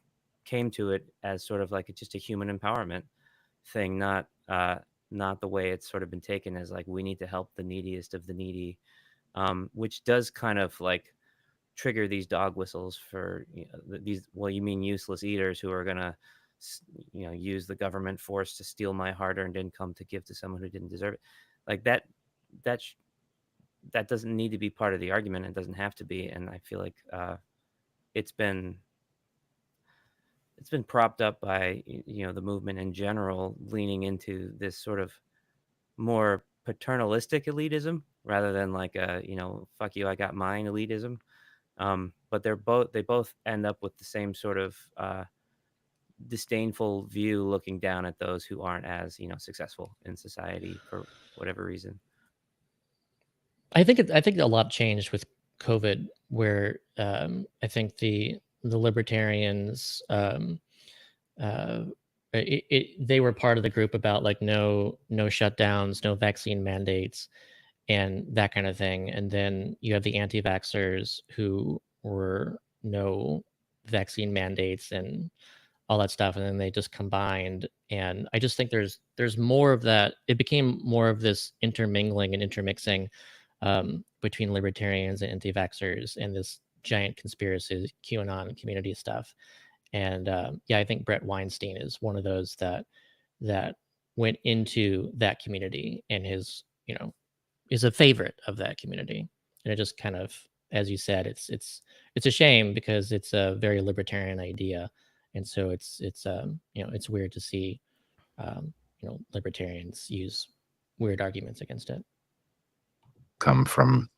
came to it as sort of like just a human empowerment thing, not the way it's sort of been taken as like, we need to help the neediest of the needy, which does kind of like trigger these dog whistles for these, well, you mean useless eaters who are gonna use the government force to steal my hard-earned income to give to someone who didn't deserve it. Like that that doesn't need to be part of the argument. It doesn't have to be. And I feel like it's been propped up by the movement in general, leaning into this sort of more paternalistic elitism rather than like a fuck you, I got mine elitism. But they both end up with the same sort of disdainful view, looking down at those who aren't as successful in society for whatever reason. I think a lot changed with COVID, where I think the libertarians they were part of the group about like no shutdowns, no vaccine mandates, and that kind of thing. And then you have the anti-vaxxers who were no vaccine mandates and all that stuff, and then they just combined. And I just think there's more of that. It became more of this intermingling and intermixing between libertarians and anti-vaxxers and this giant conspiracy QAnon community stuff. And yeah, I think Brett Weinstein is one of those that went into that community and is a favorite of that community. And it just kind of, as you said, it's a shame, because it's a very libertarian idea, and so it's weird to see libertarians use weird arguments against it. Come from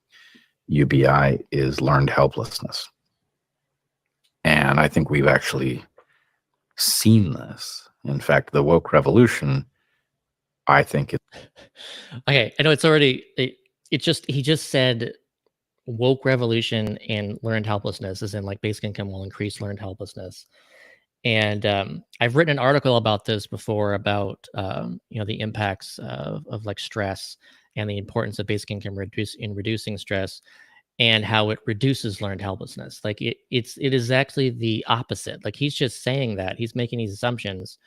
UBI is learned helplessness. And I think we've actually seen this. In fact, the woke revolution, I think it. Okay, I know it's already. He just said woke revolution and learned helplessness, as in like basic income will increase learned helplessness. And I've written an article about this before, about the impacts of like stress and the importance of basic income in reducing stress, and how it reduces learned helplessness. Like it is actually the opposite. Like he's just saying that, he's making these assumptions,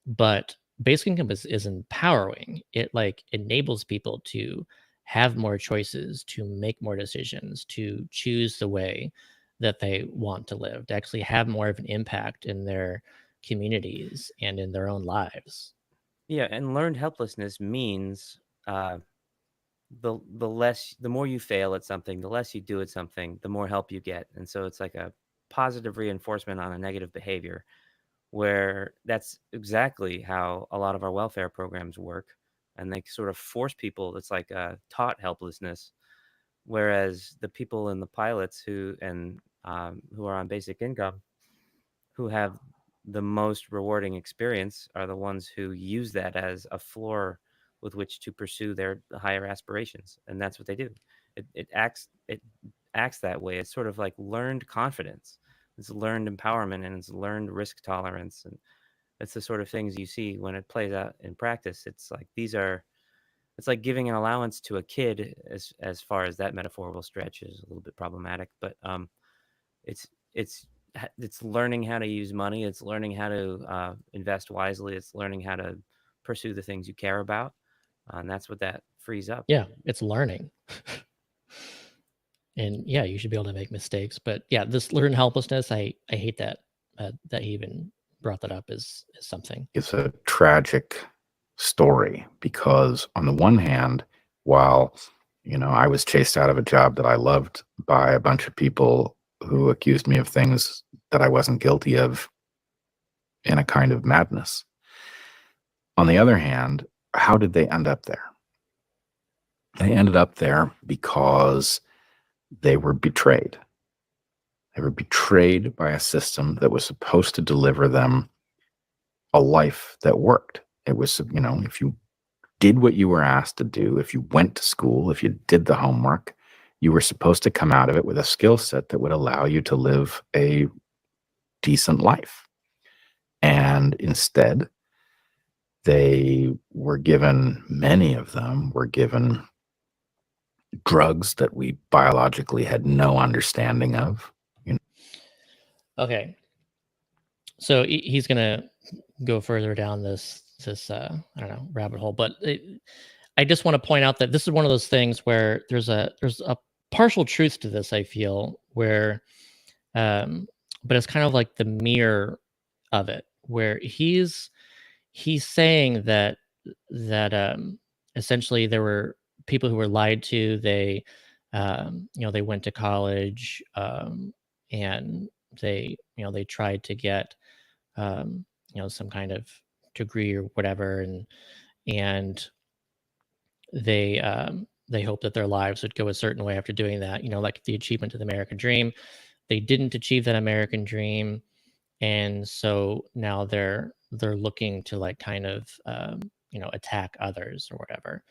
but basic income is empowering. It like enables people to have more choices, to make more decisions, to choose the way that they want to live, to actually have more of an impact in their communities and in their own lives. Yeah, and learned helplessness means the more you fail at something, the less you do at something, the more help you get. And so it's like a positive reinforcement on a negative behavior, where that's exactly how a lot of our welfare programs work. And they sort of force people, it's like taught helplessness. Whereas the people in the pilots who are on basic income, who have the most rewarding experience, are the ones who use that as a floor with which to pursue their higher aspirations, and that's what they do. It acts that way. It's sort of like learned confidence, it's learned empowerment, and it's learned risk tolerance, and it's the sort of things you see when it plays out in practice. It's like giving an allowance to a kid, as far as that metaphor will stretch, is a little bit problematic, but it's it's it's learning how to use money. It's learning how to invest wisely. It's learning how to pursue the things you care about, and that's what that frees up. Yeah, it's learning. And yeah, you should be able to make mistakes. But yeah, this learned helplessness, I hate that that he even brought that up as something. It's a tragic story because, on the one hand, while I was chased out of a job that I loved by a bunch of people who accused me of things that I wasn't guilty of in a kind of madness. On the other hand, how did they end up there? They ended up there because they were betrayed. They were betrayed by a system that was supposed to deliver them a life that worked. It was, if you did what you were asked to do, if you went to school, if you did the homework, you were supposed to come out of it with a skill set that would allow you to live a decent life. And instead, many of them were given drugs that we biologically had no understanding of. Okay. So he's gonna go further down this I don't know, rabbit hole, but I just want to point out that this is one of those things where there's a partial truth to this, I feel, where but it's kind of like the mirror of it, where he's saying that essentially there were people who were lied to. They they went to college, and they tried to get some kind of degree or whatever, and they hope that their lives would go a certain way after doing that, like the achievement of the American dream. They didn't achieve that American dream, and so now they're looking to like kind of attack others or whatever,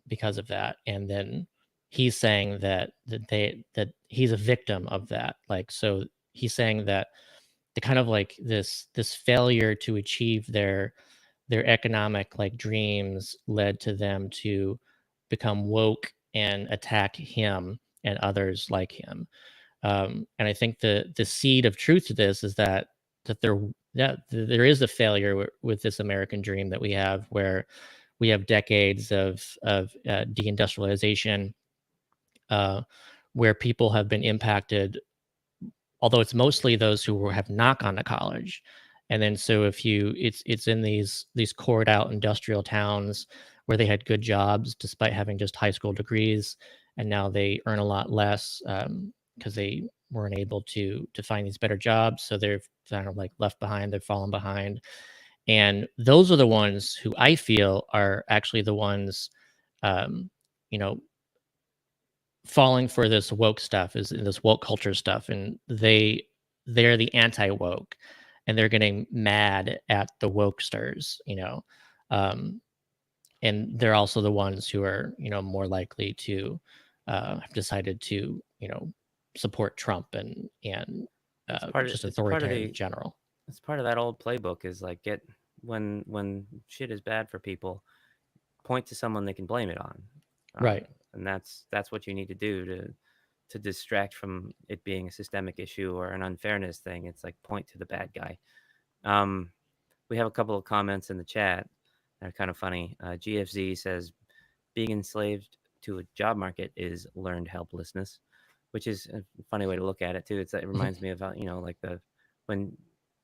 because of that. And then he's saying that he's a victim of that. Like, so he's saying that the kind of like this failure to achieve their economic like dreams led to them to become woke and attack him and others like him. And I think the seed of truth to this is that there is a failure with this American dream that we have, where we have decades of deindustrialization, where people have been impacted, although it's mostly those who have not gone to college. And then so if it's in these cored out industrial towns where they had good jobs despite having just high school degrees, and now they earn a lot less because they weren't able to find these better jobs. So they're kind of like left behind, they've fallen behind. And those are the ones who I feel are actually the ones, um, you know, falling for this woke stuff, is this woke culture stuff, and they're the anti-woke, and they're getting mad at the wokesters. um, and they're also the ones who are more likely to have decided to support Trump and just It's part of authoritarian in the general. it's part of that old playbook, is like, get when shit is bad for people, point to someone they can blame it on. Right. And that's what you need to do to distract from it being a systemic issue or an unfairness thing. It's like, point to the bad guy. We have a couple of comments in the chat that are kind of funny. GFZ says, being enslaved to a job market is learned helplessness, which is a funny way to look at it too. It reminds me of how, like when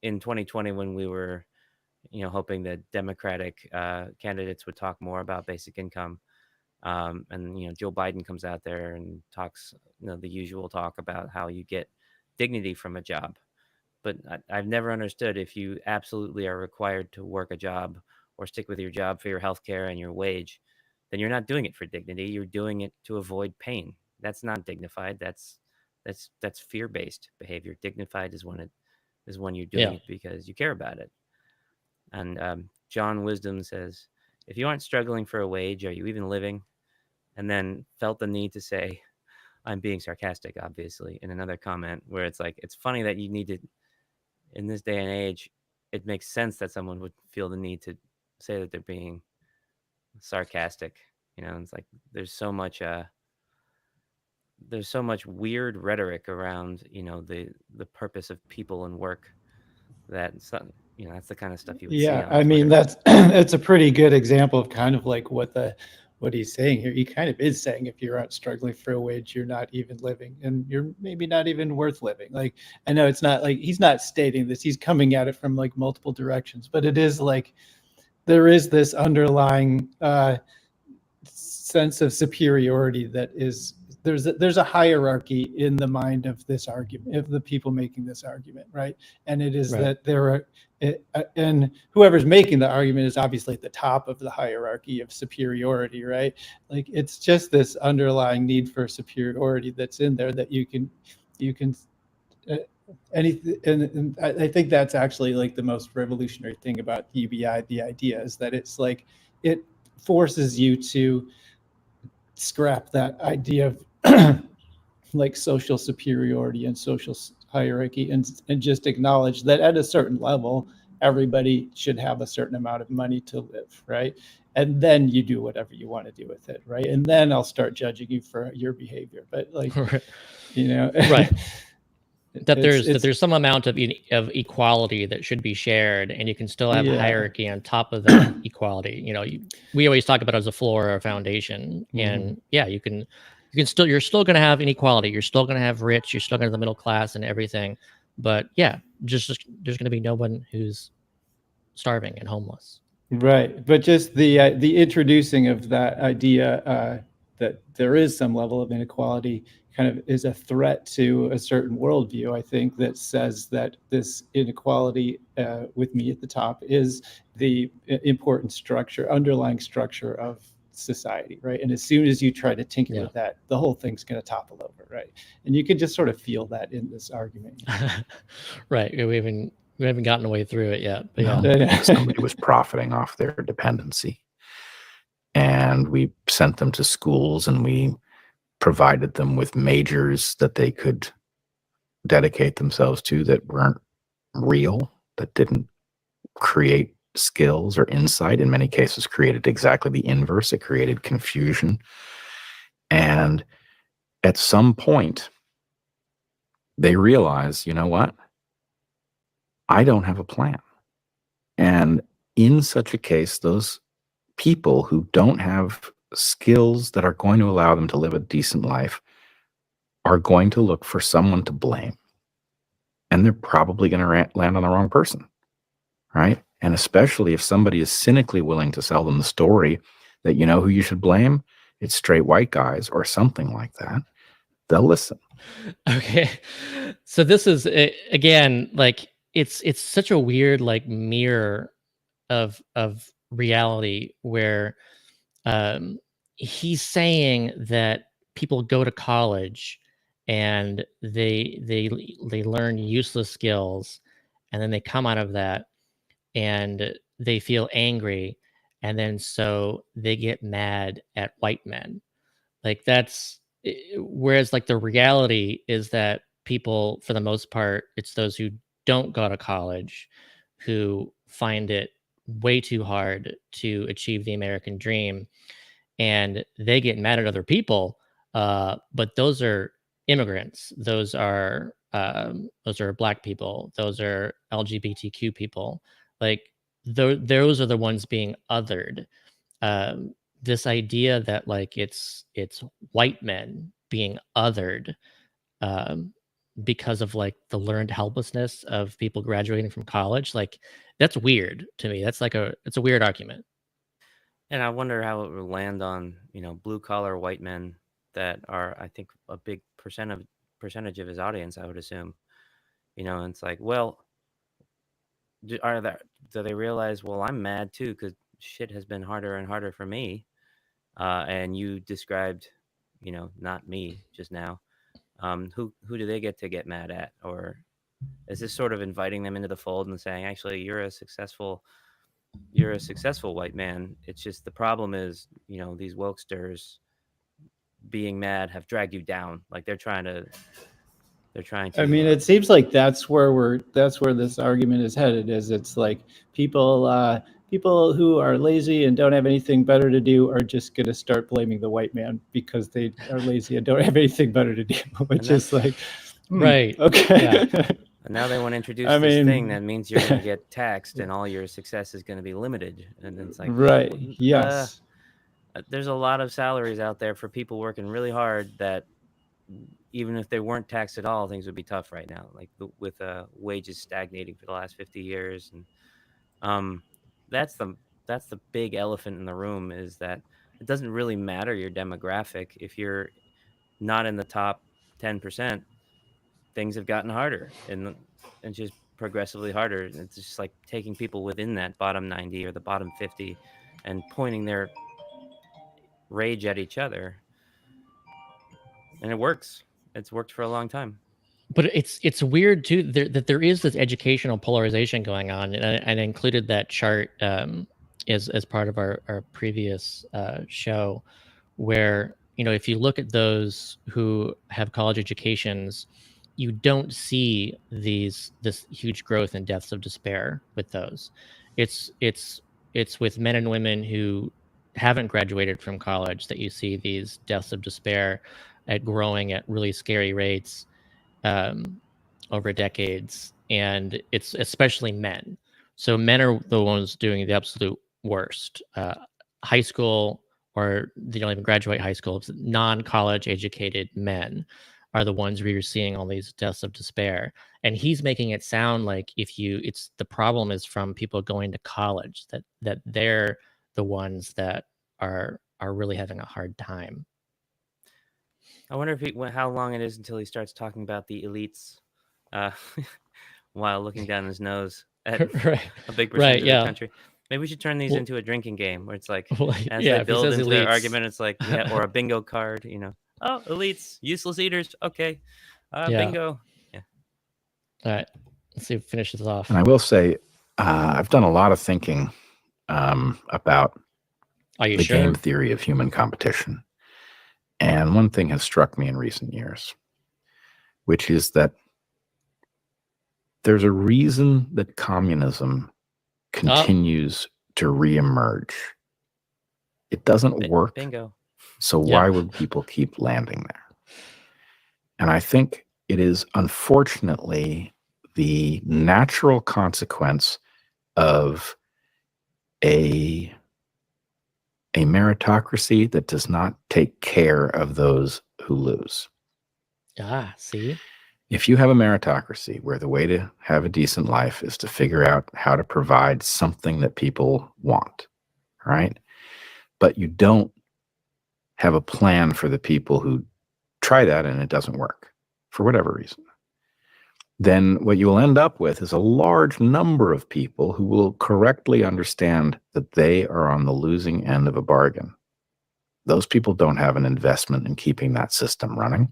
in 2020 when we were hoping that Democratic candidates would talk more about basic income, and Joe Biden comes out there and talks the usual talk about how you get dignity from a job. But I've never understood, if you absolutely are required to work a job or stick with your job for your health care and your wage, then you're not doing it for dignity. You're doing it to avoid pain. That's not dignified. That's fear-based behavior. Dignified is when you're doing Yeah. it because you care about it. And John Wisdom says, if you aren't struggling for a wage, are you even living? And then felt the need to say, I'm being sarcastic, obviously, in another comment where it's like, it's funny that you need to, in this day and age, it makes sense that someone would feel the need to say that they're being sarcastic. It's like there's so much weird rhetoric around, the purpose of people and work that that's the kind of stuff you would see Yeah, on I mean, Twitter. that's it's a pretty good example of kind of like what he's saying here. He kind of is saying if you're out struggling for a wage, you're not even living, and you're maybe not even worth living. Like, I know it's not like he's not stating this, he's coming at it from like multiple directions, but it is like there is this underlying sense of superiority that is there's a hierarchy in the mind of this argument, of the people making this argument, right? And it is Right. that there are and whoever's making the argument is obviously at the top of the hierarchy of superiority, right? Like, it's just this underlying need for superiority that's in there that you can anything. And I think that's actually like the most revolutionary thing about UBI. The idea is that it's like it forces you to scrap that idea of like social superiority and social hierarchy, and just acknowledge that at a certain level everybody should have a certain amount of money to live, right? And then you do whatever you want to do with it, right? And then I'll start judging you for your behavior. But like, Right. That it's there's some amount of equality that should be shared, and you can still have yeah. hierarchy on top of that equality. We always talk about it as a floor or a foundation, and yeah, you're still going to have inequality. You're still going to have rich. You're still going to have the middle class and everything. But yeah, just there's going to be no one who's starving and homeless. Right, but just the introducing of that idea that there is some level of inequality kind of is a threat to a certain worldview, I think, that says that this inequality, with me at the top, is the important structure, underlying structure of society, right? And as soon as you try to tinker Yeah. with that, the whole thing's going to topple over, right? And you can just sort of feel that in this argument. Right. We haven't gotten away through it yet. But No, yeah. somebody was profiting off their dependency. And we sent them to schools, and we provided them with majors that they could dedicate themselves to that weren't real, that didn't create skills or insight. In many cases, created exactly the inverse. It created confusion. And at some point, they realize, you know what? I don't have a plan. And in such a case, those people who don't have skills that are going to allow them to live a decent life are going to look for someone to blame. And they're probably going to land on the wrong person, right? And especially if somebody is cynically willing to sell them the story that, who you should blame? It's straight white guys or something like that. They'll listen. Okay. So this is again, like it's such a weird like mirror of reality where he's saying that people go to college and they learn useless skills, and then they come out of that and they feel angry, and then so they get mad at white men. Like whereas like the reality is that people, for the most part, it's those who don't go to college who find it way too hard to achieve the American dream, and they get mad at other people. But those are immigrants. Those are Black people. Those are LGBTQ people. Like those are the ones being othered. this idea that like it's white men being othered because of like the learned helplessness of people graduating from college, like that's weird to me. That's like it's a weird argument. And I wonder how it will land on, blue collar white men that are, I think, a big percentage of his audience, I would assume. And it's like, well, do they realize, well, I'm mad too because shit has been harder and harder for me. And you described, not me just now. Who do they get to get mad at? Or is this sort of inviting them into the fold and saying, actually, you're a successful white man. It's just the problem is, these wokesters being mad have dragged you down. Like they're trying to. I mean, it seems like that's where this argument is headed. Is it's like people who are lazy and don't have anything better to do are just going to start blaming the white man because they are lazy and don't have anything better to do, which is like, right. Okay. Yeah. And now they want to introduce this thing that means you're going to get taxed and all your success is going to be limited. And it's like, right. Yes. There's a lot of salaries out there for people working really hard that even if they weren't taxed at all, things would be tough right now. Like with wages stagnating for the last 50 years. And that's the big elephant in the room, is that it doesn't really matter your demographic. If you're not in the top 10%, things have gotten harder and just progressively harder. It's just like taking people within that bottom 90 or the bottom 50 and pointing their rage at each other. And it works. It's worked for a long time. But it's weird too that there is this educational polarization going on, and I included that chart as part of our previous show, where if you look at those who have college educations, you don't see this huge growth in deaths of despair with those. It's with men and women who haven't graduated from college that you see these deaths of despair growing at really scary rates over decades, and it's especially men. So men are the ones doing the absolute worst. High school, or they don't even graduate high school, non-college educated men are the ones where you're seeing all these deaths of despair. And he's making it sound like it's the problem is from people going to college, that they're the ones that are really having a hard time. I wonder how long it is until he starts talking about the elites while looking down his nose at right. a big percentage of yeah. the country. Maybe we should turn these into a drinking game where it's like, as yeah, they build into elites, their argument, it's like, or a bingo card, Oh, elites, useless eaters. Okay. Bingo. Yeah. All right. Let's see if it finishes off. And I will say, I've done a lot of thinking about the game theory of human competition. And one thing has struck me in recent years, which is that there's a reason that communism continues to reemerge. It doesn't work. Bingo. So why would people keep landing there? And I think it is unfortunately the natural consequence of a meritocracy that does not take care of those who lose. See? If you have a meritocracy where the way to have a decent life is to figure out how to provide something that people want, right? But you don't have a plan for the people who try that and it doesn't work for whatever reason, then what you will end up with is a large number of people who will correctly understand that they are on the losing end of a bargain. Those people don't have an investment in keeping that system running.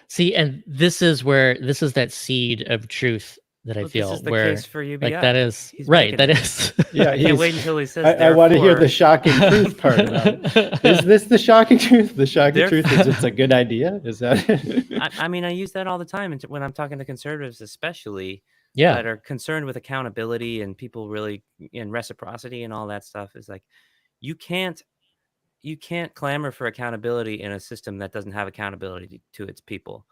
See, and this is that seed of truth that I feel this is the where case for UBI. like that is right. That is. Yeah, I can't wait until he says. I want to hear the shocking truth part about it. Is this the shocking truth? The shocking truth is it's a good idea. Is that? I mean, I use that all the time when I'm talking to conservatives, especially yeah, that are concerned with accountability and people really in reciprocity and all that stuff. Is like you can't clamor for accountability in a system that doesn't have accountability to its people.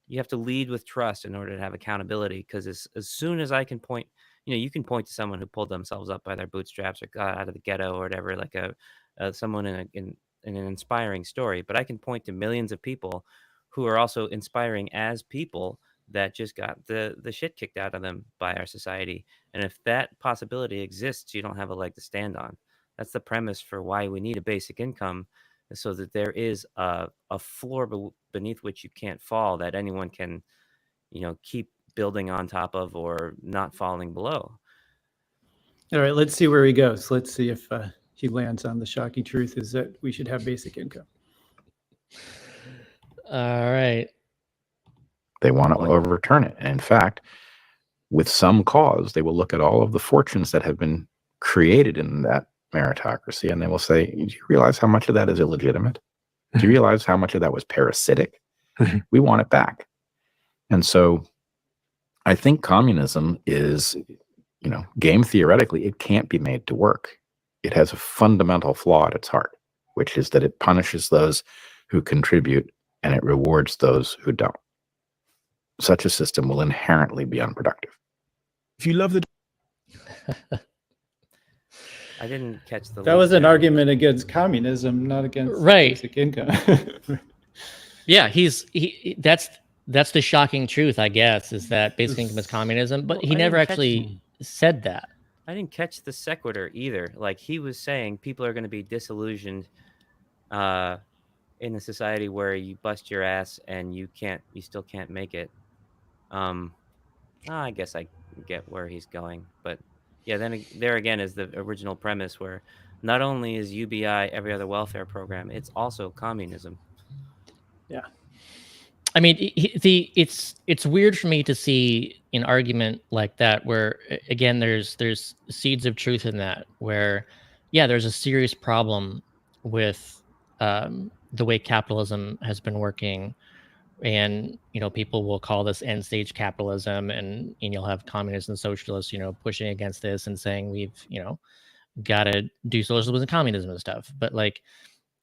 You have to lead with trust in order to have accountability, because as soon as I can point, you can point to someone who pulled themselves up by their bootstraps or got out of the ghetto or whatever, like a someone in an inspiring story, but I can point to millions of people who are also inspiring as people that just got the shit kicked out of them by our society. And if that possibility exists, you don't have a leg to stand on. That's the premise for why we need a basic income, so that there is a floor beneath which you can't fall, that anyone can, keep building on top of or not falling below. All right, let's see where he goes. Let's see if he lands on the shocking truth is that we should have basic income. All right. They want to overturn it. And in fact, with some cause, they will look at all of the fortunes that have been created in that meritocracy, and they will say, do you realize how much of that is illegitimate? Do you realize how much of that was parasitic? We want it back. And so I think communism is, game theoretically, it can't be made to work. It has a fundamental flaw at its heart, which is that it punishes those who contribute and it rewards those who don't. Such a system will inherently be unproductive. If you love the I didn't catch the That lead was an there. argument against communism, not against Right. basic income. Yeah, that's the shocking truth, I guess, is that basic income is communism, but Well, he I never didn't catch- actually said that. I didn't catch the sequitur either. Like, he was saying people are going to be disillusioned in a society where you bust your ass and you still can't make it. I guess I get where he's going, but yeah, then there again is the original premise where not only is UBI every other welfare program, it's also communism. I mean, it's weird for me to see an argument like that where again there's seeds of truth in that, where yeah, there's a serious problem with the way capitalism has been working, and people will call this end stage capitalism, and you'll have communists and socialists pushing against this and saying we've got to do socialism and communism and stuff. But like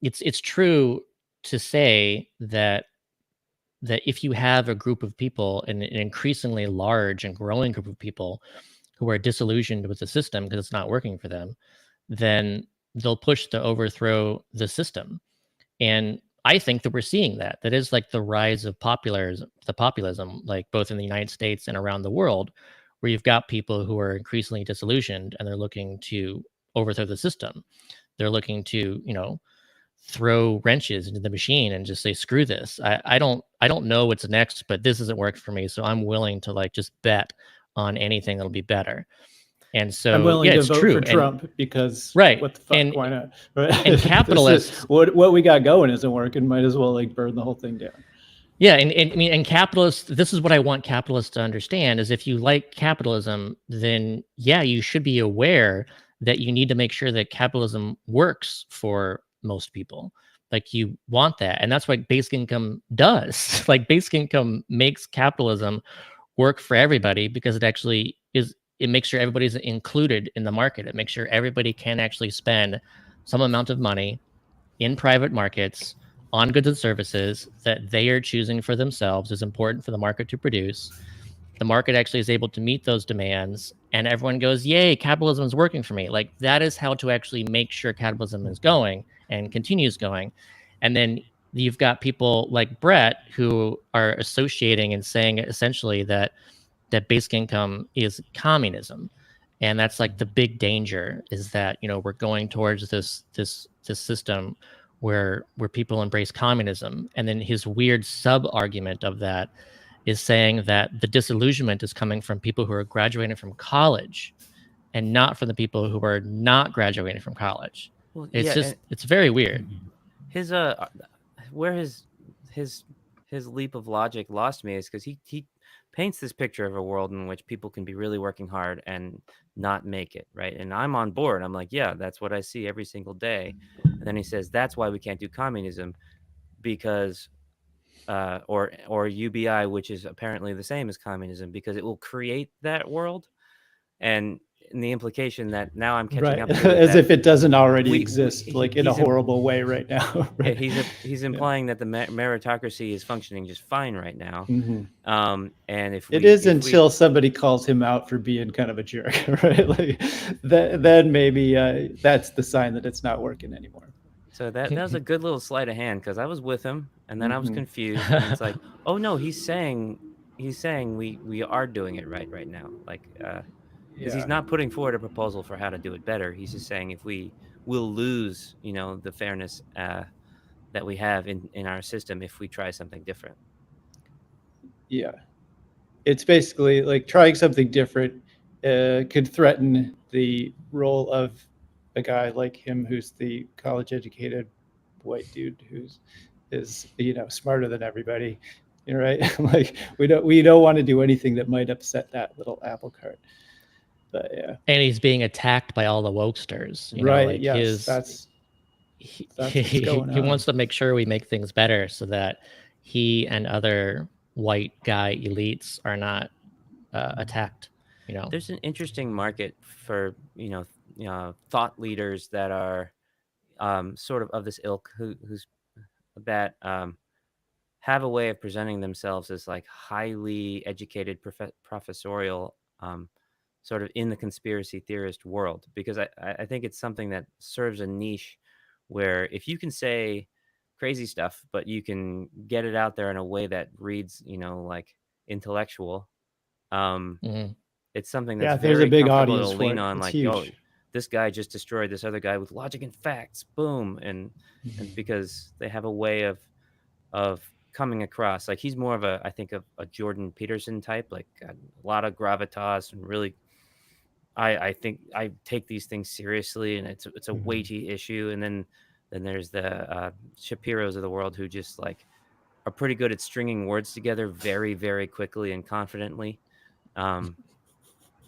it's true to say that if you have a group of people, an increasingly large and growing group of people who are disillusioned with the system because it's not working for them, then they'll push to overthrow the system. And I think that we're seeing that. That is like the rise of populism, like both in the United States and around the world, where you've got people who are increasingly disillusioned and they're looking to overthrow the system. They're looking to, throw wrenches into the machine and just say, screw this. I don't know what's next, but this isn't working for me. So I'm willing to like just bet on anything that'll be better. And so I'm willing to it's vote true. for And- Trump because Right. what the fuck, And- why not? and capitalists- what we got going isn't working. Might as well like burn the whole thing down. Yeah, and I mean, and capitalists. This is what I want capitalists to understand: is if you like capitalism, then yeah, you should be aware that you need to make sure that capitalism works for most people. Like you want that, and that's what basic income does. Like basic income makes capitalism work for everybody because it actually is. It makes sure everybody's included in the market. It makes sure everybody can actually spend some amount of money in private markets on goods and services that they are choosing for themselves is important for the market to produce. The market actually is able to meet those demands, and everyone goes, yay, capitalism is working for me. Like that is how to actually make sure capitalism is going and continues going. And then you've got people like Brett who are associating and saying essentially that basic income is communism. And that's like the big danger, is that we're going towards this system where people embrace communism. And then his weird sub argument of that is saying that the disillusionment is coming from people who are graduating from college and not from the people who are not graduating from college. Well, It's yeah, just it's very weird. his where his leap of logic lost me is because he paints this picture of a world in which people can be really working hard and not make it, right? And I'm on board. I'm like, yeah, that's what I see every single day. And then he says that's why we can't do communism, because or UBI, which is apparently the same as communism, because it will create that world. And in the implication that now I'm catching Right. up to it, As that if it doesn't already we- exist, he- like in a he's im- horrible way right now. yeah, Right. he's implying that the meritocracy is functioning just fine right now. Mhm. And if It we is if until we somebody calls him out for being kind of a jerk, right? Like then maybe that's the sign that it's not working anymore. so that was a good little sleight of hand, because I was with him and then I was confused, and it's like, oh no, he's saying we are doing it right now, like because he's Yeah. not putting forward a proposal for how to do it better. He's just saying if we will lose, the fairness that we have in our system if we try something different. Yeah. It's basically like trying something different could threaten the role of a guy like him who's the college educated white dude who's is smarter than everybody, right? Like we don't want to do anything that might upset that little apple cart. But yeah. And he's being attacked by all the wokesters. Right. Like Yes, that's what's going he on. wants to make sure we make things better so that he and other white guy elites are not attacked. There's an interesting market for thought leaders that are sort of this ilk, who's that have a way of presenting themselves as like highly educated professorial, sort of in the conspiracy theorist world, because I think it's something that serves a niche where if you can say crazy stuff but you can get it out there in a way that reads like intellectual, Mhm. it's something Yeah, that's there's a very big comfortable audience to for lean it. on, It's like, huge. oh, this guy just destroyed this other guy with logic and facts, boom. And because they have a way of coming across, like, he's more of I think of a Jordan Peterson type, like a lot of gravitas, and really I think I take these things seriously, and it's a weighty issue. And then there's the Shapiros of the world, who just like are pretty good at stringing words together very, very quickly and confidently.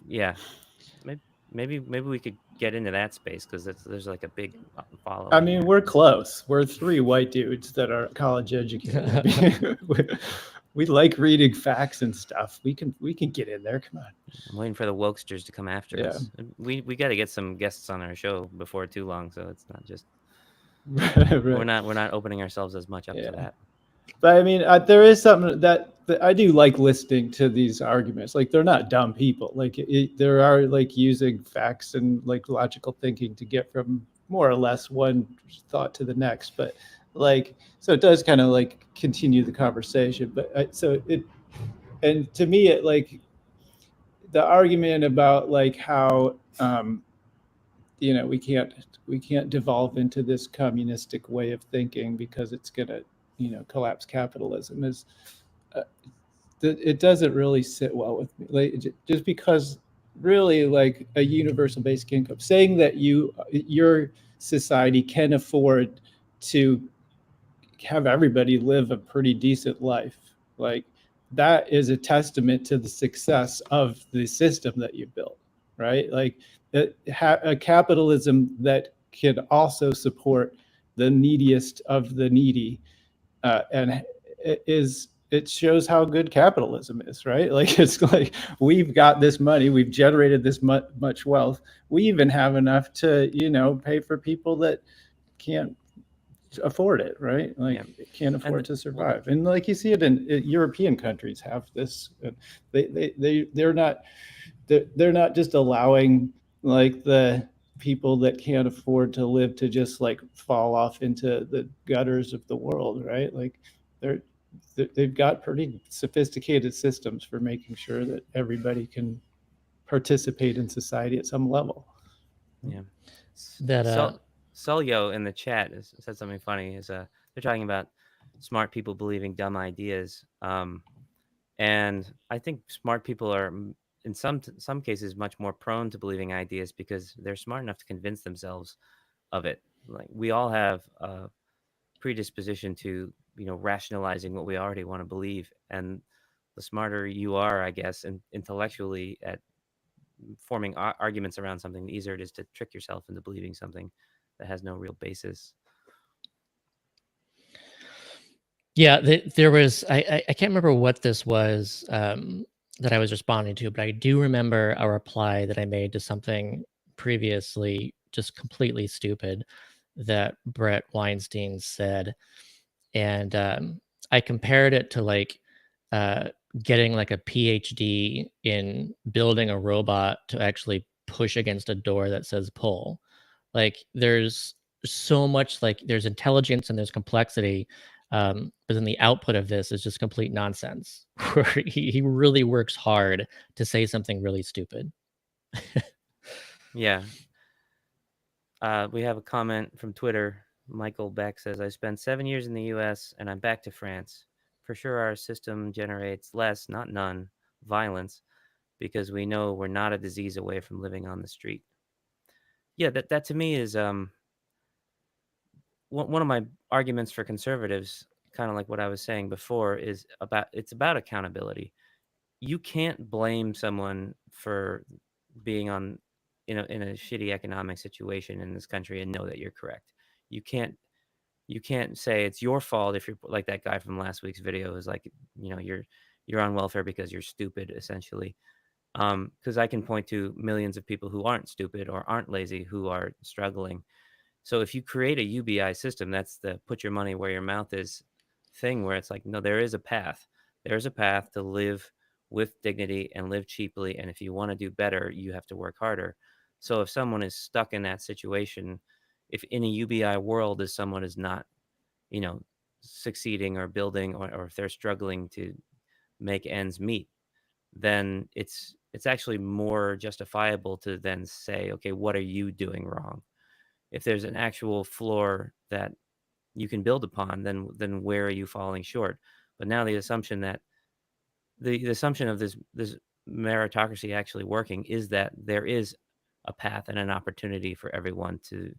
Yeah, maybe we could get into that space, because there's like a big following. I mean, there. we're close. We're three white dudes that are college educated. We like reading facts and stuff. We can get in there. Come on. I'm waiting for the wokesters to come after Yeah. us. We got to get some guests on our show before too long, so it's not just Right. we're not opening ourselves as much up to that. But I mean, there is something that I do like listening to these arguments. Like, they're not dumb people. Like, there are like using facts and like logical thinking to get from more or less one thought to the next. But like, so it does kind of like continue the conversation. But and to me, it like the argument about like how we can't devolve into this communistic way of thinking because it's gonna collapse capitalism is it doesn't really sit well with me. Like, just because really like a universal basic income, saying that your society can afford to have everybody live a pretty decent life, like that is a testament to the success of the system that you built, right? Like a capitalism that can also support the neediest of the needy, and it shows how good capitalism is, right? Like, it's like we've got this money, we've generated this much wealth, we even have enough to pay for people that can't afford it, right? Like, can't afford to survive. And like you see it in European countries have this. They're not just allowing like the people that can't afford to live to just like fall off into the gutters of the world, right? Like they've got pretty sophisticated systems for making sure that everybody can participate in society at some level. Yeah. That Solyo in the chat said something funny. They're talking about smart people believing dumb ideas, and I think smart people are in some cases much more prone to believing ideas because they're smart enough to convince themselves of it. Like, we all have a predisposition to rationalizing what we already want to believe, and the smarter you are, I guess, and intellectually at forming arguments around something, the easier it is to trick yourself into believing something that has no real basis. Yeah, there was I can't remember what this was. that I was responding to, but I do remember a reply that I made to something previously just completely stupid that Brett Weinstein said. And I compared it to like uh, getting like a PhD in building a robot to actually push against a door that says pull. Like there's so much, like there's intelligence and there's complexity, but then the output of this is just complete nonsense. Where he really works hard to say something really stupid. Yeah. We have a comment from Twitter. Michael Beck says, I spent 7 years in the US and I'm back to France. For sure, our system generates less, not none, violence because we know we're not a disease away from living on the street. Yeah, that to me is one of my arguments for conservatives, kind of like what I was saying before, is it's about accountability. You can't blame someone for being in a shitty economic situation in this country and know that you're correct. You can't say it's your fault if you're like that guy from last week's video is like, you're on welfare because you're stupid, essentially. Because I can point to millions of people who aren't stupid or aren't lazy who are struggling. So if you create a UBI system, that's the put your money where your mouth is thing, where it's like, no, there is a path. There's a path to live with dignity and live cheaply. And if you want to do better, you have to work harder. So if someone is stuck in that situation, if in a UBI world, if someone is not, you know, succeeding or building, or if they're struggling to make ends meet, then it's actually more justifiable to then say, okay, what are you doing wrong? If there's an actual floor that you can build upon, then where are you falling short? But now the assumption that the assumption of this meritocracy actually working is that there is a path and an opportunity for everyone to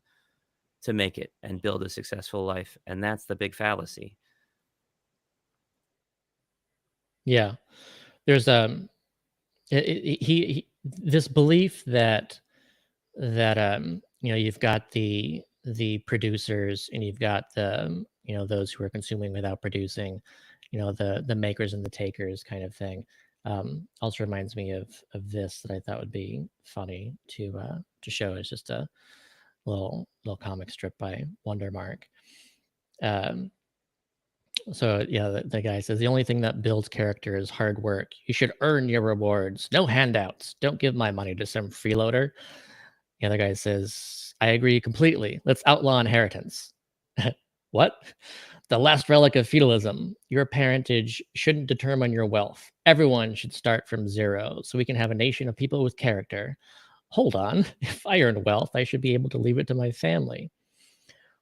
make it and build a successful life, and that's the big fallacy. Yeah, there's this belief that you've got the producers and you've got the those who are consuming without producing, the makers and the takers kind of thing. Also reminds me of this that I thought would be funny to show. It's just a little comic strip by Wondermark. So yeah, the guy says the only thing that builds character is hard work. You should earn your rewards. No handouts. Don't give my money to some freeloader. The other guy says, I agree completely. Let's outlaw inheritance. What? The last relic of feudalism. Your parentage shouldn't determine your wealth. Everyone should start from zero so we can have a nation of people with character. Hold on. If I earn wealth, I should be able to leave it to my family.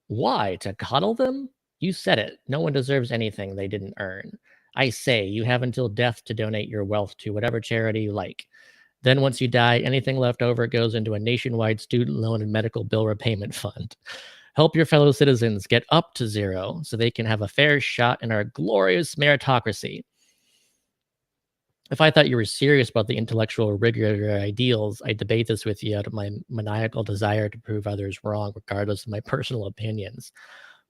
Why? To coddle them? You said it. No one deserves anything they didn't earn. I say you have until death to donate your wealth to whatever charity you like. Then once you die, anything left over goes into a nationwide student loan and medical bill repayment fund. Help your fellow citizens get up to zero so they can have a fair shot in our glorious meritocracy. If I thought you were serious about the intellectual rigor of your ideals, I'd debate this with you out of my maniacal desire to prove others wrong, regardless of my personal opinions.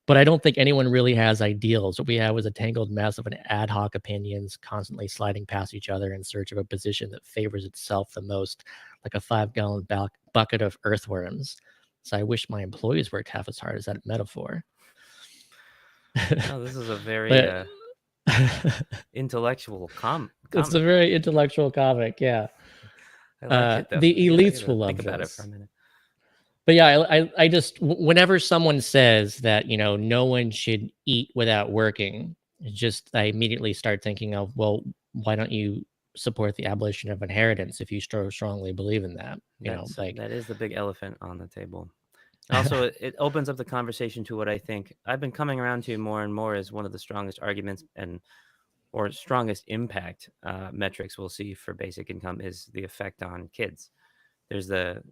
But I don't think anyone really has ideals. What we have is a tangled mess of an ad hoc opinions, constantly sliding past each other in search of a position that favors itself the most, like a 5-gallon bucket of earthworms. So I wish my employees worked half as hard as that metaphor. Oh, this is a very But intellectual comic. it's a very intellectual comic, yeah. I like it though. The I elites gotta will love think about it this. for a minute. But yeah, I just whenever someone says that no one should eat without working, I immediately start thinking of, well, why don't you support the abolition of inheritance if you strongly believe in that? That is the big elephant on the table. Also, it opens up the conversation to what I think I've been coming around to more and more as one of the strongest arguments or strongest impact metrics we'll see for basic income is the effect on kids. There's that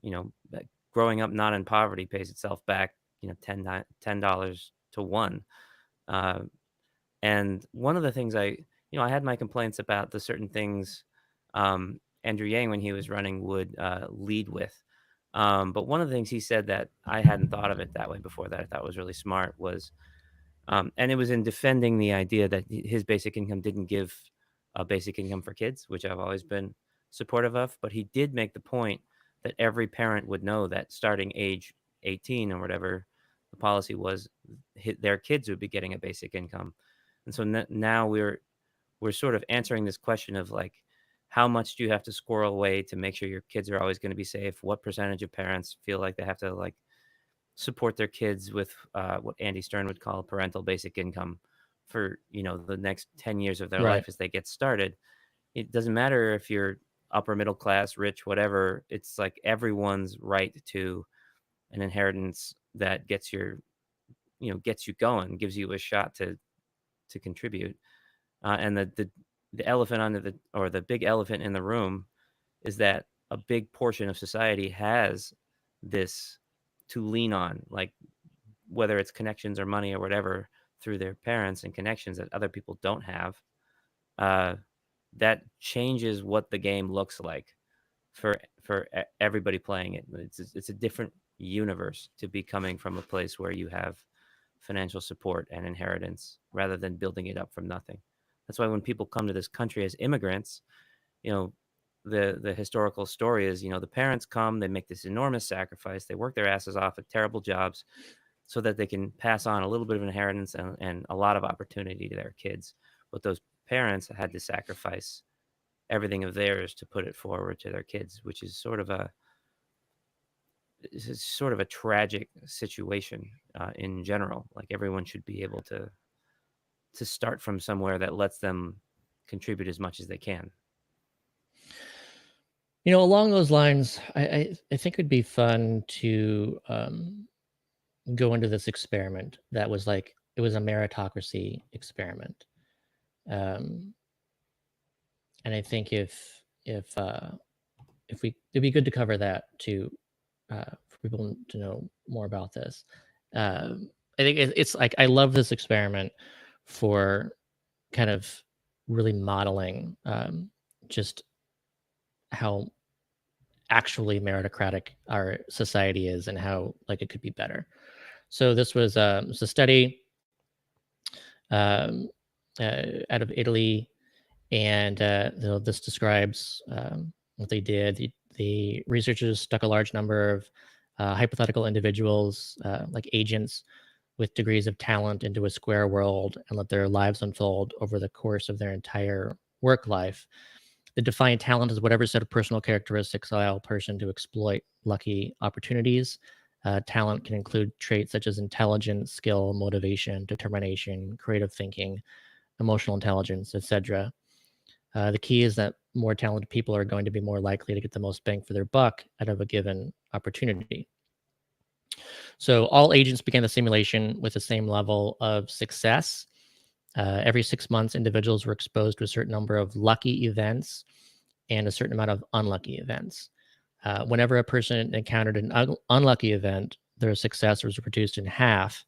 growing up not in poverty pays itself back, $10 to 1. And one of the things I had my complaints about the certain things Andrew Yang, when he was running, would lead with. But one of the things he said that I hadn't thought of it that way before, that I thought was really smart, was, and it was in defending the idea that his basic income didn't give basic income for kids, which I've always been supportive of. But he did make the point that every parent would know that starting age 18 or whatever the policy was, their kids would be getting a basic income. And so now we're sort of answering this question of like, how much do you have to squirrel away to make sure your kids are always going to be safe? What percentage of parents feel like they have to like support their kids with what Andy Stern would call parental basic income for, the next 10 years of their Right. life as they get started? It doesn't matter if you're upper middle class, rich, whatever. It's like everyone's right to an inheritance that gets you going, gives you a shot to contribute. And the elephant the big elephant in the room is that a big portion of society has this to lean on, like whether it's connections or money or whatever, through their parents and connections that other people don't have. That changes what the game looks like for everybody playing it. It's a different universe to be coming from a place where you have financial support and inheritance rather than building it up from nothing. That's why when people come to this country as immigrants, the historical story is, the parents come, they make this enormous sacrifice, they work their asses off at terrible jobs so that they can pass on a little bit of inheritance and a lot of opportunity to their kids. But those parents had to sacrifice everything of theirs to put it forward to their kids, which is sort of a tragic situation in general. Like everyone should be able to start from somewhere that lets them contribute as much as they can. Along those lines, I think it'd be fun to go into this experiment that was like, it was a meritocracy experiment. And I think if we, it'd be good to cover that too, for people to know more about this. I think it's like, I love this experiment for kind of really modeling just how actually meritocratic our society is and how like it could be better. So this was a study out of Italy, and this describes what they did. The researchers stuck a large number of hypothetical individuals, like agents with degrees of talent, into a square world and let their lives unfold over the course of their entire work life. The defined talent is whatever set of personal characteristics allow a person to exploit lucky opportunities. Talent can include traits such as intelligence, skill, motivation, determination, creative thinking, emotional intelligence, etc. The key is that more talented people are going to be more likely to get the most bang for their buck out of a given opportunity. So all agents began the simulation with the same level of success. Every 6 months, individuals were exposed to a certain number of lucky events and a certain amount of unlucky events. Whenever a person encountered an unlucky event, their success was reduced in half.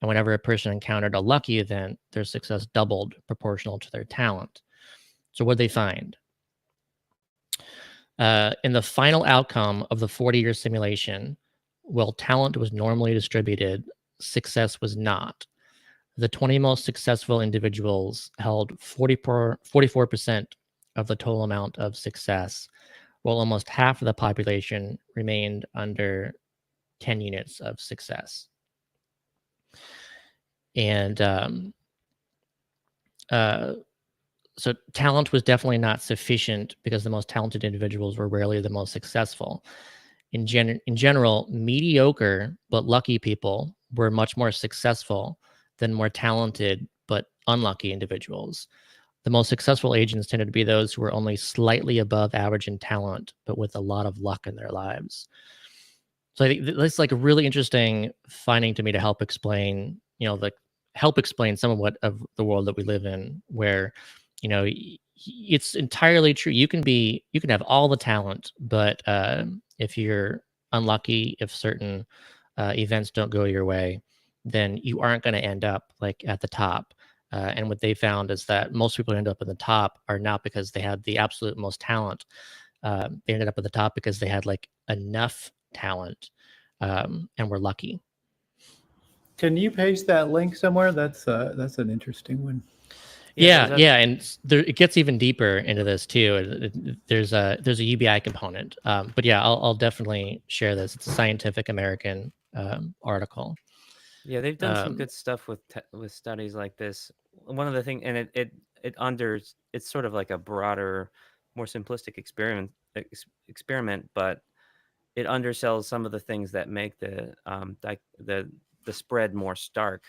And whenever a person encountered a lucky event, their success doubled proportional to their talent. So what did they find? In the final outcome of the 40-year simulation, while talent was normally distributed, success was not. The 20 most successful individuals held 44% of the total amount of success, while almost half of the population remained under 10 units of success. And so talent was definitely not sufficient because the most talented individuals were rarely the most successful. In general, mediocre but lucky people were much more successful than more talented but unlucky individuals. The most successful agents tended to be those who were only slightly above average in talent, but with a lot of luck in their lives. So I think that's like a really interesting finding to me to help explain, help explain some of what of the world that we live in, where, it's entirely true. You can have all the talent, but if you're unlucky, if certain events don't go your way, then you aren't going to end up like at the top. And what they found is that most people who end up at the top are not because they had the absolute most talent. They ended up at the top because they had like enough talent and were lucky. Can you paste that link somewhere? That's an interesting one. Yeah, and it gets even deeper into this too. There's a UBI component, but yeah, I'll definitely share this. It's a Scientific American article. Yeah, they've done some good stuff with studies like this. One of the things, and it's sort of like a broader, more simplistic experiment, but it undersells some of the things that make the spread more stark.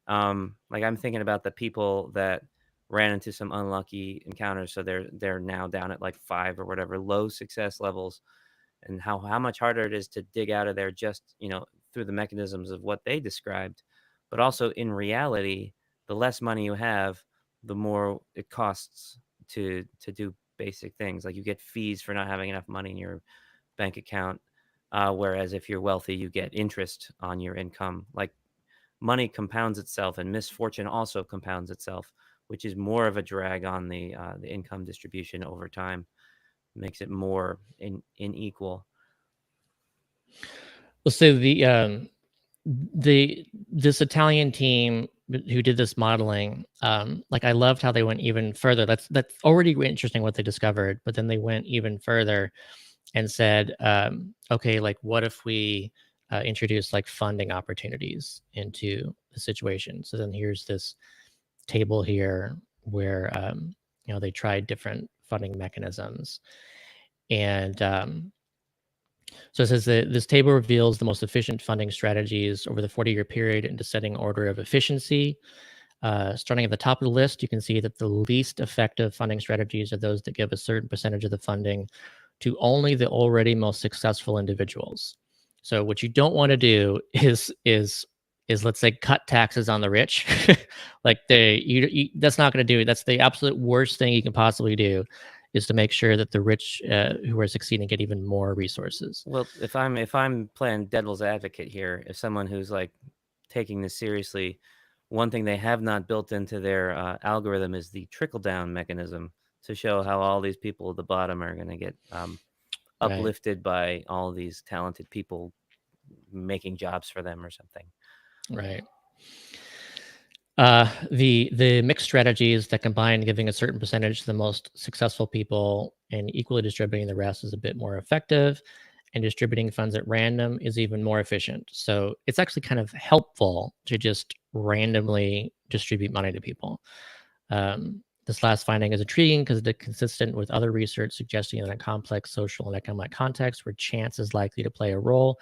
Like I'm thinking about the people that ran into some unlucky encounters, so they're now down at like 5 or whatever low success levels, and how much harder it is to dig out of there just through the mechanisms of what they described, but also in reality, the less money you have, the more it costs to do basic things. Like you get fees for not having enough money in your bank account, whereas if you're wealthy, you get interest on your income. Like money compounds itself, and misfortune also compounds itself, which is more of a drag on the income distribution over time. Makes it more unequal. Well, so this Italian team who did this modeling, like I loved how they went even further. That's already interesting what they discovered, but then they went even further and said, okay, like what if we introduce like funding opportunities into the situation? So then here's this table here where they tried different funding mechanisms, and so it says that this table reveals the most efficient funding strategies over the 40-year period in descending order of efficiency. Starting at the top of the list, you can see that the least effective funding strategies are those that give a certain percentage of the funding to only the already most successful individuals. So what you don't want to do is let's say cut taxes on the rich. Like that's not going to do it. That's the absolute worst thing you can possibly do, is to make sure that the rich who are succeeding get even more resources. Well, if I'm playing devil's advocate here, if someone who's like taking this seriously, one thing they have not built into their algorithm is the trickle down mechanism to show how all these people at the bottom are going to get uplifted by all these talented people making jobs for them or something. Right. The mixed strategies that combine giving a certain percentage to the most successful people and equally distributing the rest is a bit more effective, and distributing funds at random is even more efficient. So it's actually kind of helpful to just randomly distribute money to people. This last finding is intriguing because it's consistent with other research suggesting that in a complex social and economic context where chance is likely to play a role,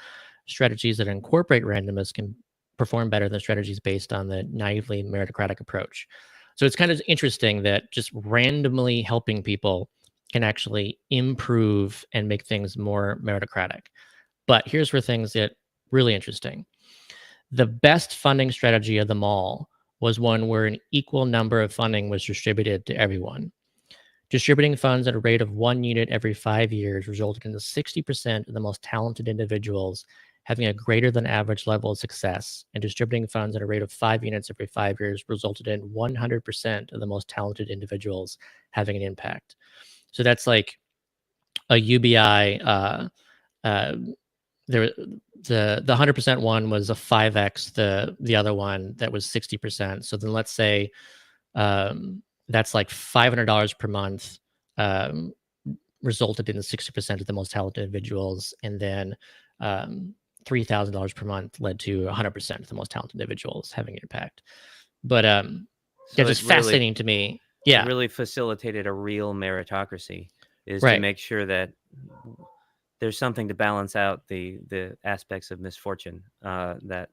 strategies that incorporate randomness can perform better than strategies based on the naively meritocratic approach. So it's kind of interesting that just randomly helping people can actually improve and make things more meritocratic. But here's where things get really interesting. The best funding strategy of them all was one where an equal number of funding was distributed to everyone. Distributing funds at a rate of 1 unit every 5 years resulted in the 60% of the most talented individuals having a greater than average level of success, and distributing funds at a rate of 5 units every 5 years resulted in 100% of the most talented individuals having an impact. So that's like a UBI. The 100% one was a 5x the other one that was 60%. So then let's say that's like $500 per month resulted in 60% of the most talented individuals, and then $3,000 per month led to 100% of the most talented individuals having an impact. But So just fascinating to me. Yeah, it really facilitated a real meritocracy, is right. to make sure that there's something to balance out the aspects of misfortune that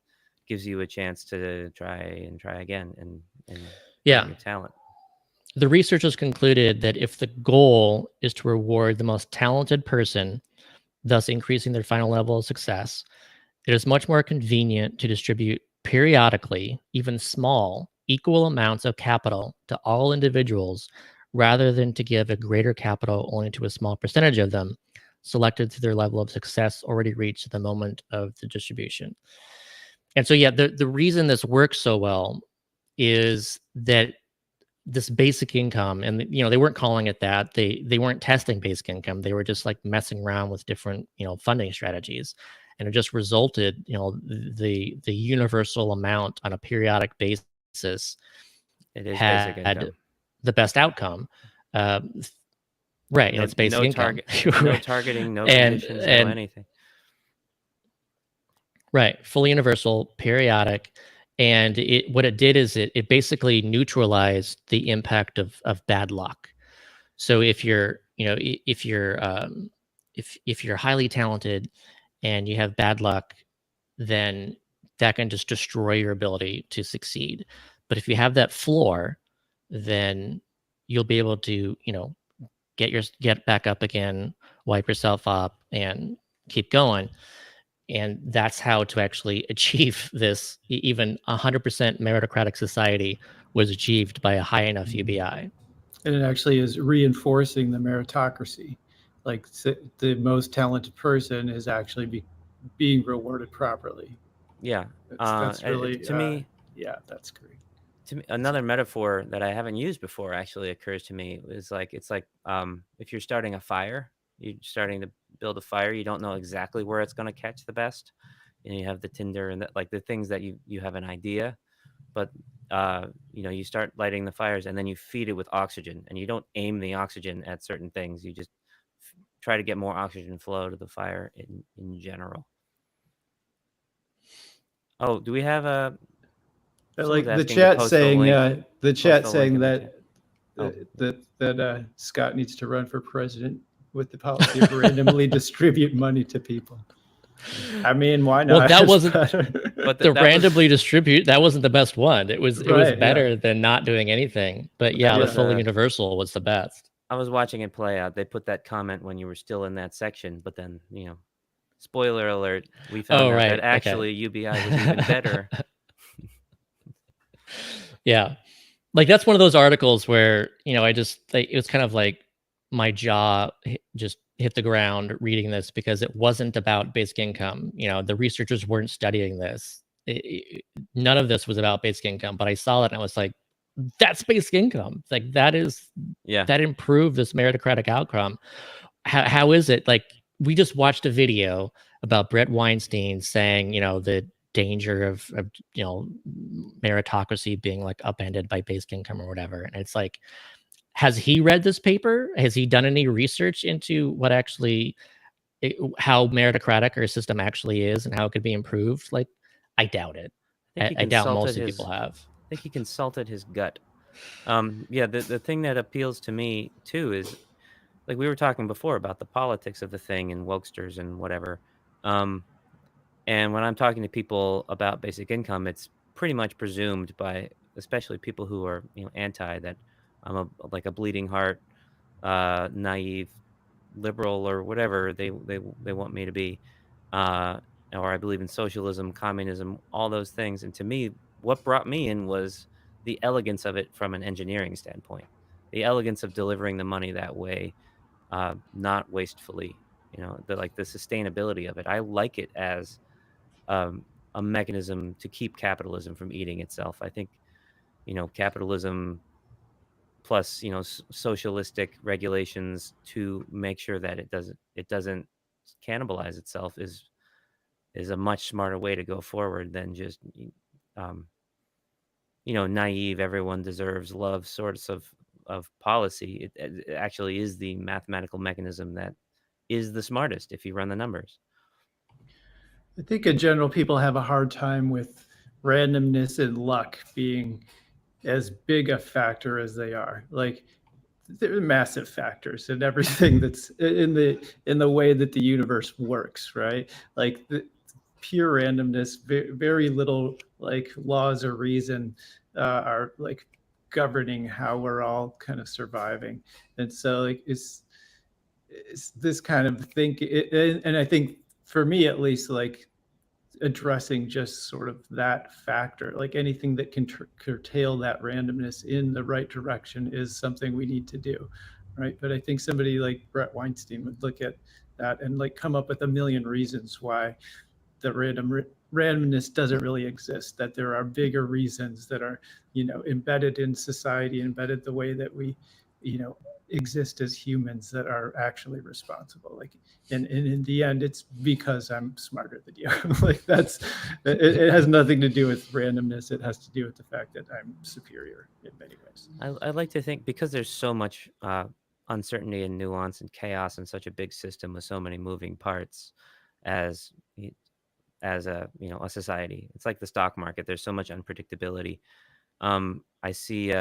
gives you a chance to try again and yeah, your talent. The researchers concluded that if the goal is to reward the most talented person, thus increasing their final level of success, it is much more convenient to distribute periodically, even small, equal amounts of capital to all individuals rather than to give a greater capital only to a small percentage of them, selected to their level of success already reached at the moment of the distribution. And so, yeah, the reason this works so well is that this basic income, and they weren't calling it that. They weren't testing basic income. They were just like messing around with different funding strategies, and it just resulted the universal amount on a periodic basis It is had basic income. the best outcome. Right, and No, it's basic no income. no targeting, no and conditions, no anything. right, fully universal, periodic, and what it did is it basically neutralized the impact of bad luck. So if you're, if you're highly talented and you have bad luck, then that can just destroy your ability to succeed. But if you have that floor, then you'll be able to, get back up again, wipe yourself up, and keep going. And that's how to actually achieve this. Even 100% meritocratic society was achieved by a high enough UBI. And it actually is reinforcing the meritocracy. Like the most talented person is actually being rewarded properly. Yeah. That's really, to me, yeah, that's great. to me, another metaphor that I haven't used before actually occurs to me is like it's like if you're starting a fire, you're starting to build a fire, you don't know exactly where it's going to catch the best, and you have the tinder and like the things that you have an idea, but you start lighting the fires and then you feed it with oxygen, and you don't aim the oxygen at certain things, you just try to get more oxygen flow to the fire in general. Oh, do we have a Like the asking to chat post the saying, link. the chat the link saying in the that chat. Oh. that Scott needs to run for president with the policy of randomly distribute money to people. I mean, why not? Well, that It's wasn't better. But the randomly distribute. That wasn't the best one. It was Right, yeah. better than not doing anything. But yeah, the was, fully universal was the best. I was watching it play out. They put that comment when you were still in that section, but then, spoiler alert, we found out that actually UBI was even better. Yeah. Like that's one of those articles where, I just it was kind of like my jaw just hit the ground reading this, because it wasn't about basic income. The researchers weren't studying this. None of this was about basic income, but I saw it and I was like, that's basic income. Like that improved this meritocratic outcome. How is it? Like we just watched a video about Brett Weinstein saying, the danger of meritocracy being like upended by basic income or whatever. And it's like, has he read this paper? Has he done any research into what actually how meritocratic our system actually is and how it could be improved? Like, I doubt it. I doubt most people have. I think he consulted his gut. The thing that appeals to me too is, like we were talking before about the politics of the thing and wokesters and whatever. And when I'm talking to people about basic income, it's pretty much presumed by, especially people who are anti, that I'm like a bleeding heart, naive liberal or whatever they want me to be, or I believe in socialism, communism, all those things. And to me, what brought me in was the elegance of it from an engineering standpoint, the elegance of delivering the money that way, not wastefully. The sustainability of it. I like it as a mechanism to keep capitalism from eating itself. I think capitalism plus socialistic regulations to make sure that it doesn't cannibalize itself is a much smarter way to go forward than just naive, everyone deserves love sorts of policy. It actually is the mathematical mechanism that is the smartest if you run the numbers. I think in general, people have a hard time with randomness and luck being as big a factor as they are. Like they're massive factors in everything that's in the way that the universe works, right? Like the pure randomness, very little like laws or reason are like governing how we're all kind of surviving. And so like it's this kind of thing, and I think for me at least, like addressing just sort of that factor, like anything that can curtail that randomness in the right direction is something we need to do, right? But I think somebody like Brett Weinstein would look at that and like come up with a million reasons why the randomness doesn't really exist, that there are bigger reasons that are embedded in society, embedded the way that we exist as humans that are actually responsible. Like, and in the end, it's because I'm smarter than you. Like it has nothing to do with randomness. It has to do with the fact that I'm superior in many ways. I like to think, because there's so much uncertainty and nuance and chaos in such a big system with so many moving parts, as a a society. It's like the stock market. There's so much unpredictability. I see.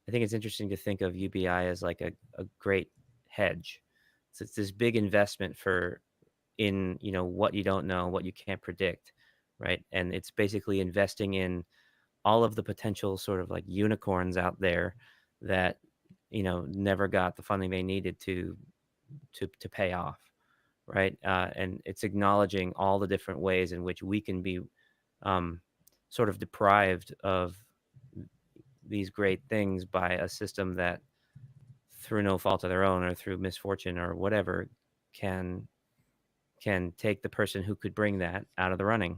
I think it's interesting to think of UBI as like a great hedge. So it's this big investment in what you don't know, what you can't predict, right? And it's basically investing in all of the potential sort of like unicorns out there that never got the funding they needed to pay off, right? And it's acknowledging all the different ways in which we can be sort of deprived of these great things by a system that, through no fault of their own or through misfortune or whatever, can take the person who could bring that out of the running.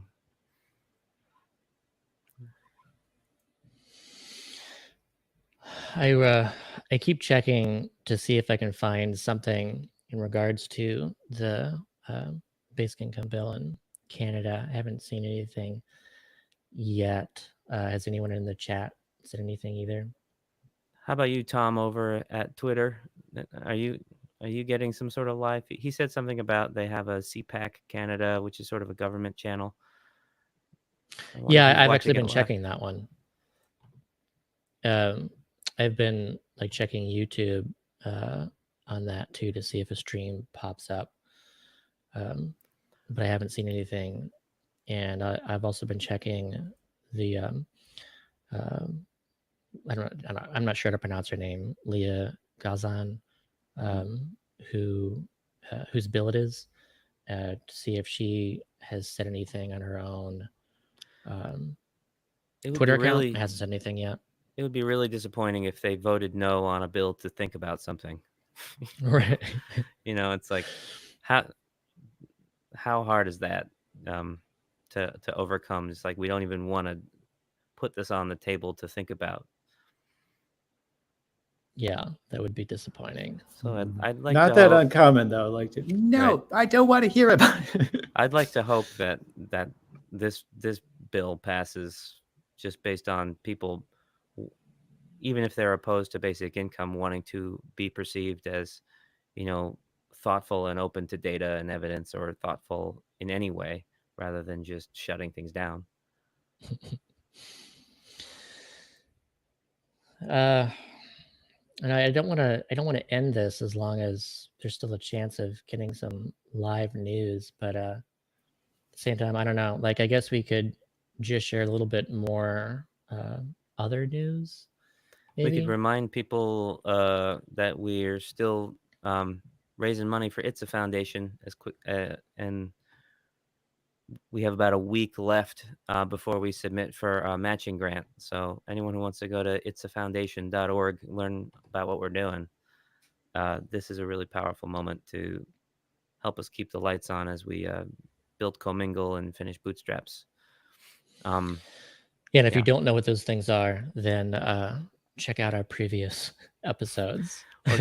I keep checking to see if I can find something in regards to the basic income bill in Canada. I haven't seen anything yet. Has anyone in the chat said anything either? How about you, Tom, over at Twitter? Are you getting some sort of live? He said something about they have a CPAC Canada, which is sort of a government channel. Yeah, I've actually been checking that one. I've been like checking YouTube on that too to see if a stream pops up, but I haven't seen anything. And I've also been checking the I'm not sure how to pronounce her name, Leah Gazan, whose bill it is, to see if she has said anything on her own Twitter account. Hasn't said anything yet. It would be really disappointing if they voted no on a bill to think about something. Right. It's like, how hard is that to overcome? It's like we don't even want to put this on the table to think about. Yeah, that would be disappointing. So I'd like not to that hope, uncommon though. Like, no, right. I don't want to hear about it. I'd like to hope that this bill passes just based on people, even if they're opposed to basic income, wanting to be perceived as, thoughtful and open to data and evidence, or thoughtful in any way, rather than just shutting things down. And I don't want to end this as long as there's still a chance of getting some live news. But at the same time, I don't know. Like, I guess we could just share a little bit more other news. Maybe? We could remind people that we're still raising money for It's a Foundation as quick, and we have about a week left before we submit for a matching grant. So anyone who wants to go to itsafoundation.org, learn about what we're doing. This is a really powerful moment to help us keep the lights on as we build Commingle and finish Bootstraps. Yeah, and if you don't know what those things are, then check out our previous episodes. Or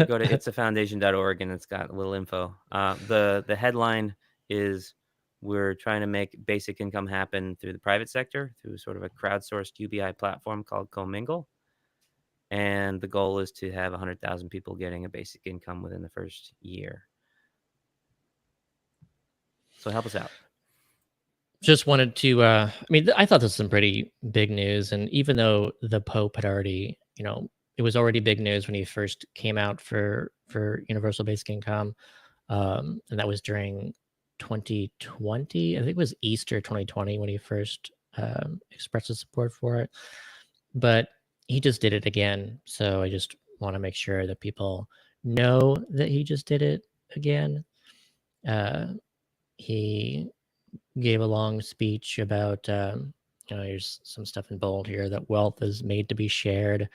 go to itsafoundation.org, and it's got a little info. The headline is, we're trying to make basic income happen through the private sector, through sort of a crowdsourced UBI platform called Commingle. And the goal is to have 100,000 people getting a basic income within the first year. So help us out. Just wanted to, I mean, I thought this was some pretty big news. And even though the Pope had already, it was already big news when he first came out for universal basic income. And that was during 2020. I think it was Easter 2020 when he first expressed his support for it. But he just did it again. So I just want to make sure that people know that he just did it again. He gave a long speech about, here's some stuff in bold here, that wealth is made to be shared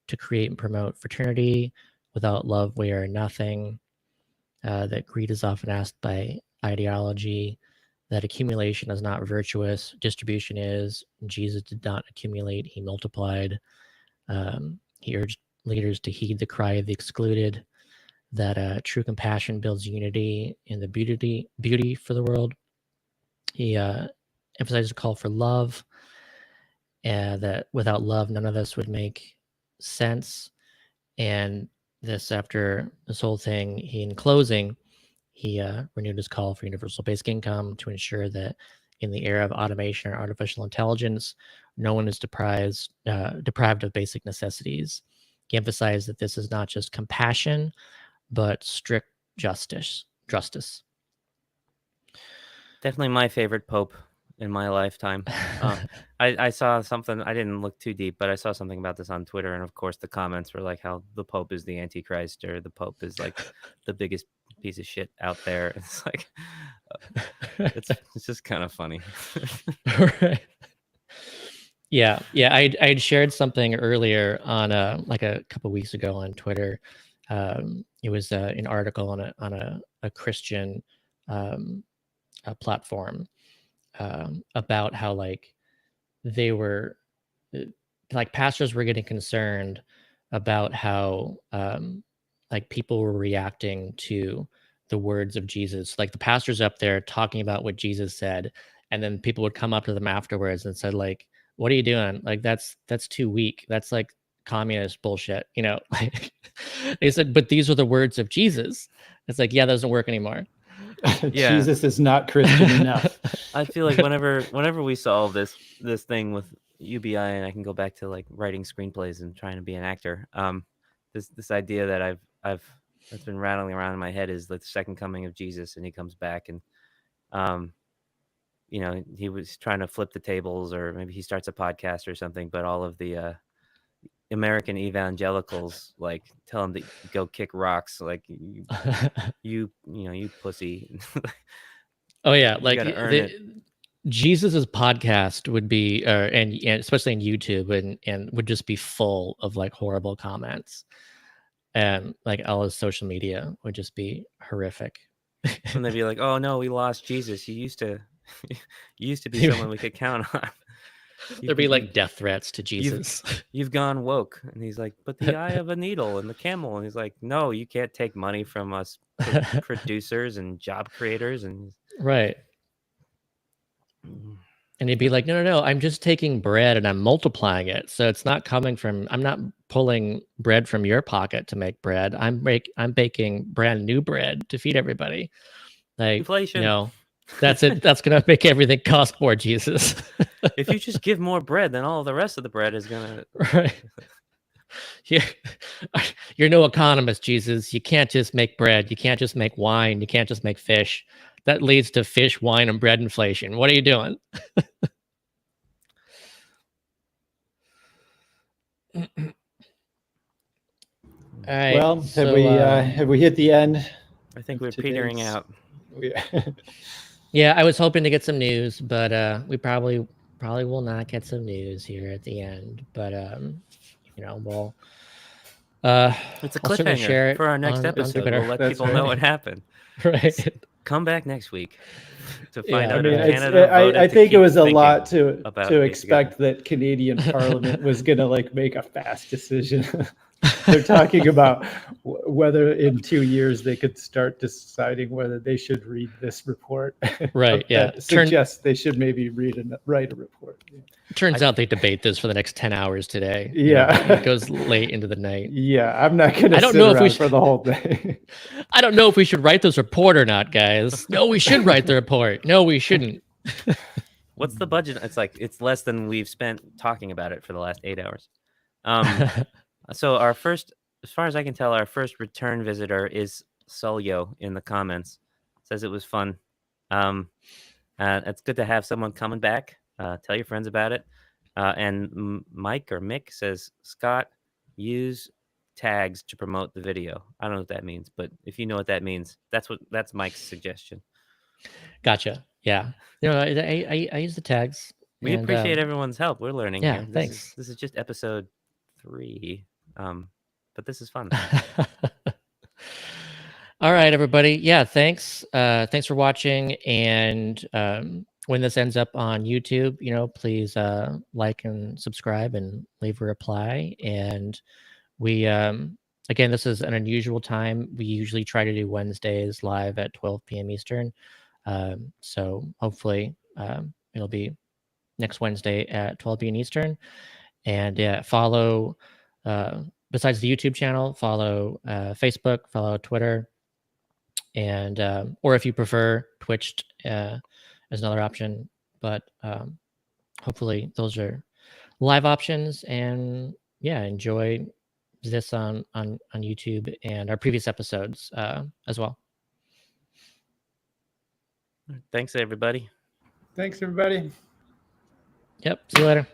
to create and promote fraternity. Without love, we are nothing. That greed is often asked by ideology, that accumulation is not virtuous, distribution is. Jesus did not accumulate, he multiplied. He urged leaders to heed the cry of the excluded, that true compassion builds unity in the beauty for the world. He emphasizes a call for love, and that without love, none of this would make sense. And after this whole thing, in closing, he renewed his call for universal basic income to ensure that in the era of automation or artificial intelligence, no one is deprived of basic necessities. He emphasized that this is not just compassion, but strict justice. Definitely my favorite pope in my lifetime. I saw something, I didn't look too deep, but I saw something about this on Twitter, and of course the comments were like how the Pope is the Antichrist, or the Pope is like the biggest piece of shit out there. It's like it's just kind of funny. Right. Yeah. I'd shared something earlier on like a couple weeks ago on Twitter. It was an article on a Christian platform about how like they were like pastors were getting concerned about how like people were reacting to the words of Jesus. Like the pastors up there talking about what Jesus said, and then people would come up to them afterwards and said like, "What are you doing? Like that's too weak. That's like communist bullshit." You know, like they said, but these are the words of Jesus. It's like, yeah, that doesn't work anymore. Yeah. Jesus is not Christian enough. I feel like whenever we solve this thing with UBI, and I can go back to like writing screenplays and trying to be an actor, this idea that that's been rattling around in my head is like the second coming of Jesus, and he comes back, and you know, he was trying to flip the tables, or maybe he starts a podcast or something, but all of the American evangelicals like tell him to go kick rocks, like you pussy. Oh yeah, You like gotta earn it. Jesus's podcast would be, and especially in YouTube, and would just be full of like horrible comments, and like all his social media would just be horrific. And they'd be like, "Oh no, we lost Jesus. You used to be someone we could count on." There'd be like death threats to Jesus. You've gone woke. And he's like, "But the eye of a needle and the camel." And he's like, "No, you can't take money from us producers and job creators." And Right. And he'd be like, no, I'm just taking bread and I'm multiplying it. So it's not coming from, I'm not pulling bread from your pocket to make bread. I'm baking brand new bread to feed everybody. Like, inflation. no, that's it. That's going to make everything cost more, Jesus. If you just give more bread, then all the rest of the bread is going to. Right. You're no economist, Jesus. You can't just make bread. You can't just make wine. You can't just make fish. That leads to fish, wine, and bread inflation. What are you doing? All right. Well, so, have we hit the end? I think we're petering out. Yeah, I was hoping to get some news, but we probably will not get some news here at the end. But you know, we'll it's a I'll certainly cliffhanger share it for our next on episode. Twitter. We'll let That's people know right. what happened. Right. Come back next week to find Yeah. out I mean, if Canada voted I to think it keep was a thinking lot to about expect that Canadian Parliament was going to like make a fast decision. They're talking about whether in 2 years they could start deciding whether they should read this report. Right. Yeah. That suggests they should maybe write a report. Turns out they debate this for the next 10 hours today. Yeah. It goes late into the night. Yeah, I'm not going to sit know if we around for the whole day. I don't know if we should write this report or not, guys. No, we should write the report. No, we shouldn't. What's the budget? It's like it's less than we've spent talking about it for the last 8 hours. So our first, as far as I can tell, our first return visitor is Solyo in the comments. Says it was fun. It's good to have someone coming back. Tell your friends about it. And Mike or Mick says, Scott, use tags to promote the video. I don't know what that means, but if you know what that means, that's Mike's suggestion. Gotcha. Yeah. You know, I use the tags. We appreciate everyone's help. We're learning yeah, here. Thanks. This is just episode 3. But this is fun. All right, everybody. Yeah, thanks. Thanks for watching. And when this ends up on YouTube, you know, please like and subscribe and leave a reply. And We again, this is an unusual time. We usually try to do Wednesdays live at 12 p.m. Eastern. So hopefully it'll be next Wednesday at 12 p.m. Eastern. And yeah, follow besides the YouTube channel, follow Facebook, follow Twitter, and or if you prefer, Twitch as another option. But hopefully those are live options. And yeah, enjoy this on YouTube and our previous episodes as well. Thanks, everybody. Thanks, everybody. Yep. See you later.